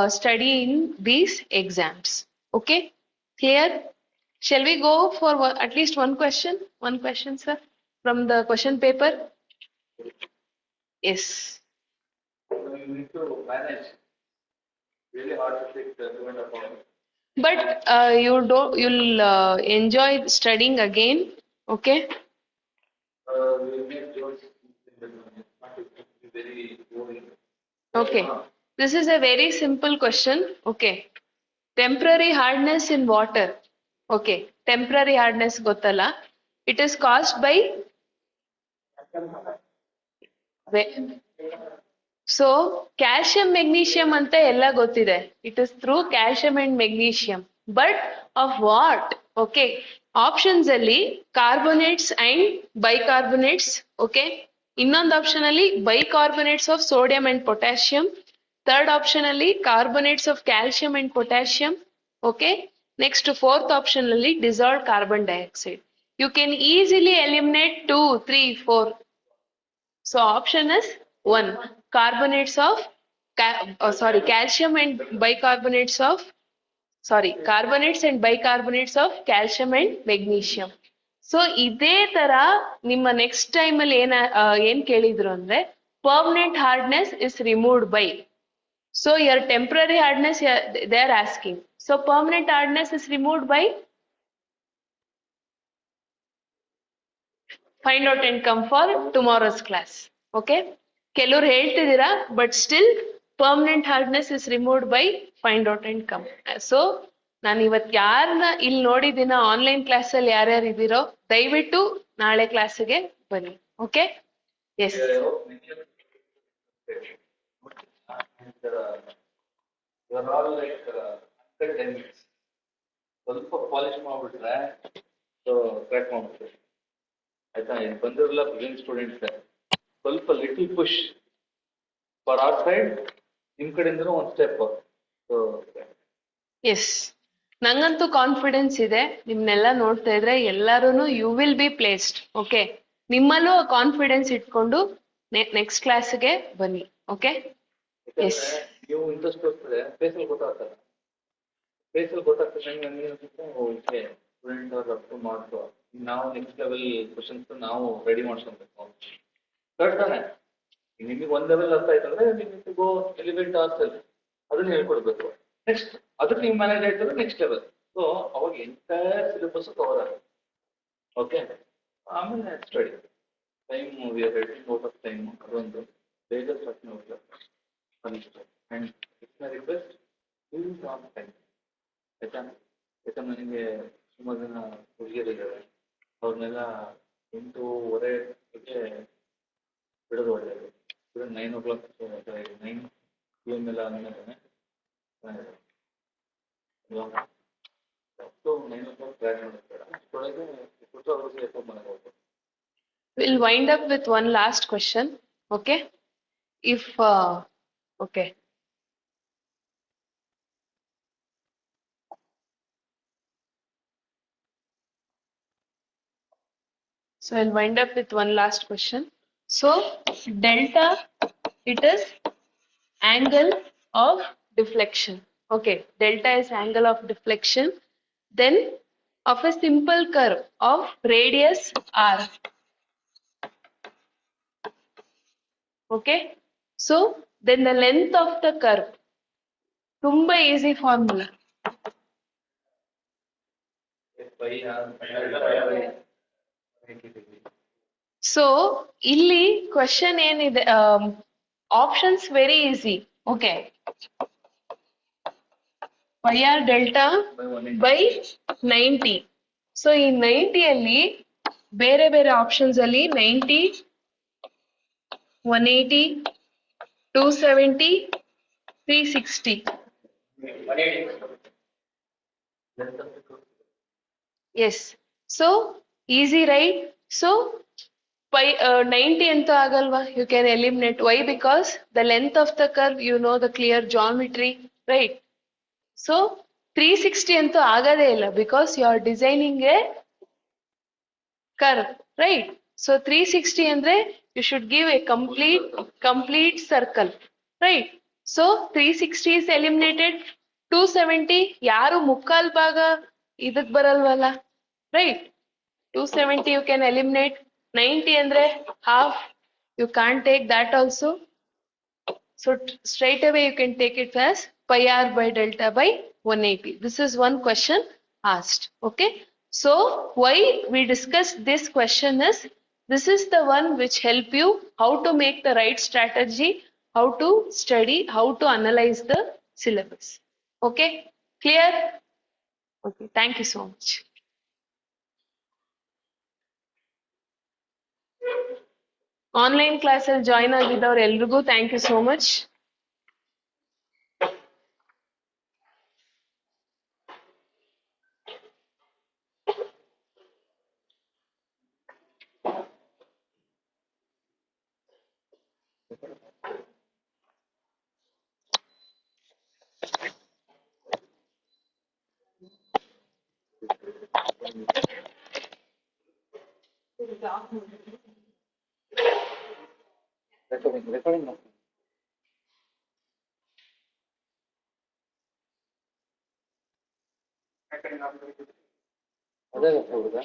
study in these exams. Okay, clear? Shall we go for at least one question? One question, sir, from the question paper? Yes. So you need to manage really hard to take the 2.5 hours. But you'll enjoy studying again, okay? We will make jokes. It will be very boring. Okay. This is a very simple question. Okay. Temporary hardness in water. Okay. Temporary hardness gottala. It is caused by so calcium magnesium anta ella gottide. It is through calcium and magnesium. But of what? Okay. Options alli carbonates and bicarbonates. Okay. Innond optionally bicarbonates of sodium and potassium. Third optionally carbonates of calcium and potassium. Okay. Next fourth optionally dissolved carbon dioxide. You can easily eliminate 2, 3, 4. So option is 1. Carbonates of calcium and bicarbonates of carbonates and bicarbonates of calcium and magnesium. So ಇದೇ ತರ ನಿಮ್ಮ next time ಅಲ್ಲಿ ಏನ್ ಕೇಳಿದ್ರು ಅಂದ್ರೆ permanent hardness is removed by. So your temporary hardness they are asking. So permanent hardness is removed by. Find out and come for tomorrow's class. Okay. ಕೆಲವ್ರು ಹೇಳ್ತಿದ್ದೀರಾ but still permanent hardness is removed by find out and come. So ನಾನು ಇವತ್ತು ಯಾರನ್ನ ಇಲ್ಲಿ ನೋಡಿದ್ದೀನ online ಕ್ಲಾಸಲ್ಲಿ ಯಾರ್ಯಾರು ಇದ್ದೀರೋ ದಯವಿಟ್ಟು ನಾಳೆ ಕ್ಲಾಸಿಗೆ ಬನ್ನಿ. ಓಕೆ. ಎಸ್. ಸ್ವಲ್ಪ ಪಾಲಿಶ್ ಮಾಡ್ಬಿಟ್ರೆ ಕ್ರ್ಯಾಕ್ ಮಾಡ್ಬಿಟ್ರೆ ಆಯ್ತಾ. ಇದು ಬಂದಿರಲ್ಲ ಪ್ರೆಸೆಂಟ್ ಸ್ಟೂಡೆಂಟ್ಸ್ ಸ್ವಲ್ಪ little push for out side ನಿಮ್ ಕಡೆಯಿಂದ ಒಂದು ಸ್ಟೆಪ್. ಎಸ್, ನಂಗಂತೂ ಕಾನ್ಫಿಡೆನ್ಸ್ ಇದೆ. ನಿಮ್ನೆಲ್ಲ ನೋಡ್ತಾ ಇದ್ರೆ ಎಲ್ಲಾರು you will be placed. Okay. ನಿಮ್ಮಲ್ಲೂ ಕಾನ್ಫಿಡೆನ್ಸ್ ಇಟ್ಕೊಂಡು ನೆಕ್ಸ್ಟ್ ಕ್ಲಾಸ್ಗೆ ಬನ್ನಿ. ಓಕೆ. ಎಸ್. ನೀವು ಇಂಟ್ರೆಸ್ಟ್ ತೋರಿಸಿದ್ರೆ ಫೇಸಲ್ಲಿ ಗೊತ್ತಾಗ್ತದೆ. ಫೇಸಲ್ಲಿ ಗೊತ್ತಾಗ್ತದೆ ನನಗೆ ಓಕೆ ಸ್ಟೂಡೆಂಟ್ ಅವ್ರು ಅಪ್ರೂವ್ ಮಾಡ್ಕೋ. ನಾವು ನೆಕ್ಸ್ಟ್ ಲೆವೆಲ್ ಕ್ವಶನ್ಸ್ ನಾವು ರೆಡಿ ಮಾಡ್ಸ್ಕೊಬೇಕು. ಕರೆಕ್ಟ್ ತಾನೆ? ನಿಮಗೆ ಒಂದು ಲೆವೆಲ್ ಅರ್ಥ ಆಯ್ತಂದ್ರೆ ನಿಮಗೆ ಗೋ ಎಲಿವೇಟ್ ಆರ್ಸಲ್ಲಿ ಅದನ್ನ ಹೇಳ್ಕೊಡ್ಬೇಕು. ನೆಕ್ಸ್ಟ್ ಅದಕ್ಕೆ ನೀವು ಮ್ಯಾನೇಜ್ ಆಯ್ತಂದ್ರೆ ನೆಕ್ಸ್ಟ್ ಲೆವೆಲ್. ಸೊ ಅವಾಗ ಎಂಟೈರ್ ಸಿಲೆಬಸ್ ಕವರ್ ಆಗುತ್ತೆ. ಓಕೆ. ಆಮೇಲೆ study time we are reading out of time. ಅದೊಂದು ಬೇಗ ಸ್ಟಾರ್ಟ್ ಮಾಡಬೇಕು. And it's my request use on time. ಆಯ್ತಾ? ಯಾಕಂದ್ರೆ ನನಗೆ ಸುಮಾರು ಜನ ಹುಡುಗಿಯರಿದ್ದಾರೆ, ಅವ್ರನ್ನೆಲ್ಲ 8:30ಗೆ ಬಿಡೋದು ಒಳ್ಳೆಯದು. 9 o'clock 9 PM ಎಲ್ಲ ಆದಮೇಲೆ ಅಪ್ ಟು 9 o'clock ಟ್ರೈ ಮಾಡ್ತಾರೆ. ಅಷ್ಟೊಳಗೆ ಅವ್ರಿಗೆ ಎಫರ್ಟ್ ಮಾಡೋದು. We'll wind up with one last question. Okay. If okay. So I'll wind up with one last question. So delta, it is angle of deflection. Okay, delta is angle of deflection. Then of a simple curve of radius r. Okay, so then the length of the curve. Tumba easy formula. So illi question ಏನಿದೆ, options very easy. Okay, pi r delta by 90. So ಈ 90 ಅಲ್ಲಿ ಬೇರೆ ಬೇರೆ options ಅಲ್ಲಿ 90, 180, 270, 360. Yes. So easy, right? So pi 90 ಅಂತ ಆಗಲ್ವಾ? You can eliminate. Why? Because the length of the curve, you know the clear geometry, right? So 360 ಅಂತೂ ಆಗದೇ ಇಲ್ಲ, because you are designing a curve, right? So 360 andre you should give a complete circle, right? So 360 is eliminated. 270 ಯಾರು ಮುಕ್ಕಾಲ್ ಭಾಗ ಇದಕ್ ಬರಲ್ವಲ್ಲ, right? 270 you can eliminate. 90 andre half, you can't take that also. So straight away you can take it as pi r by delta by 180. This is one question asked. Okay. So why we discussed this question is, this is the one which help you how to make the right strategy, how to study, how to analyze the syllabus. Okay. Clear? Okay. Thank you so much. Online class ಅಲ್ಲಿ join ಆಗಿದ್ದವ್ರು ಎಲ್ರಿಗೂ thank you so much. Recording ಅದೇ ಹುಡುಗ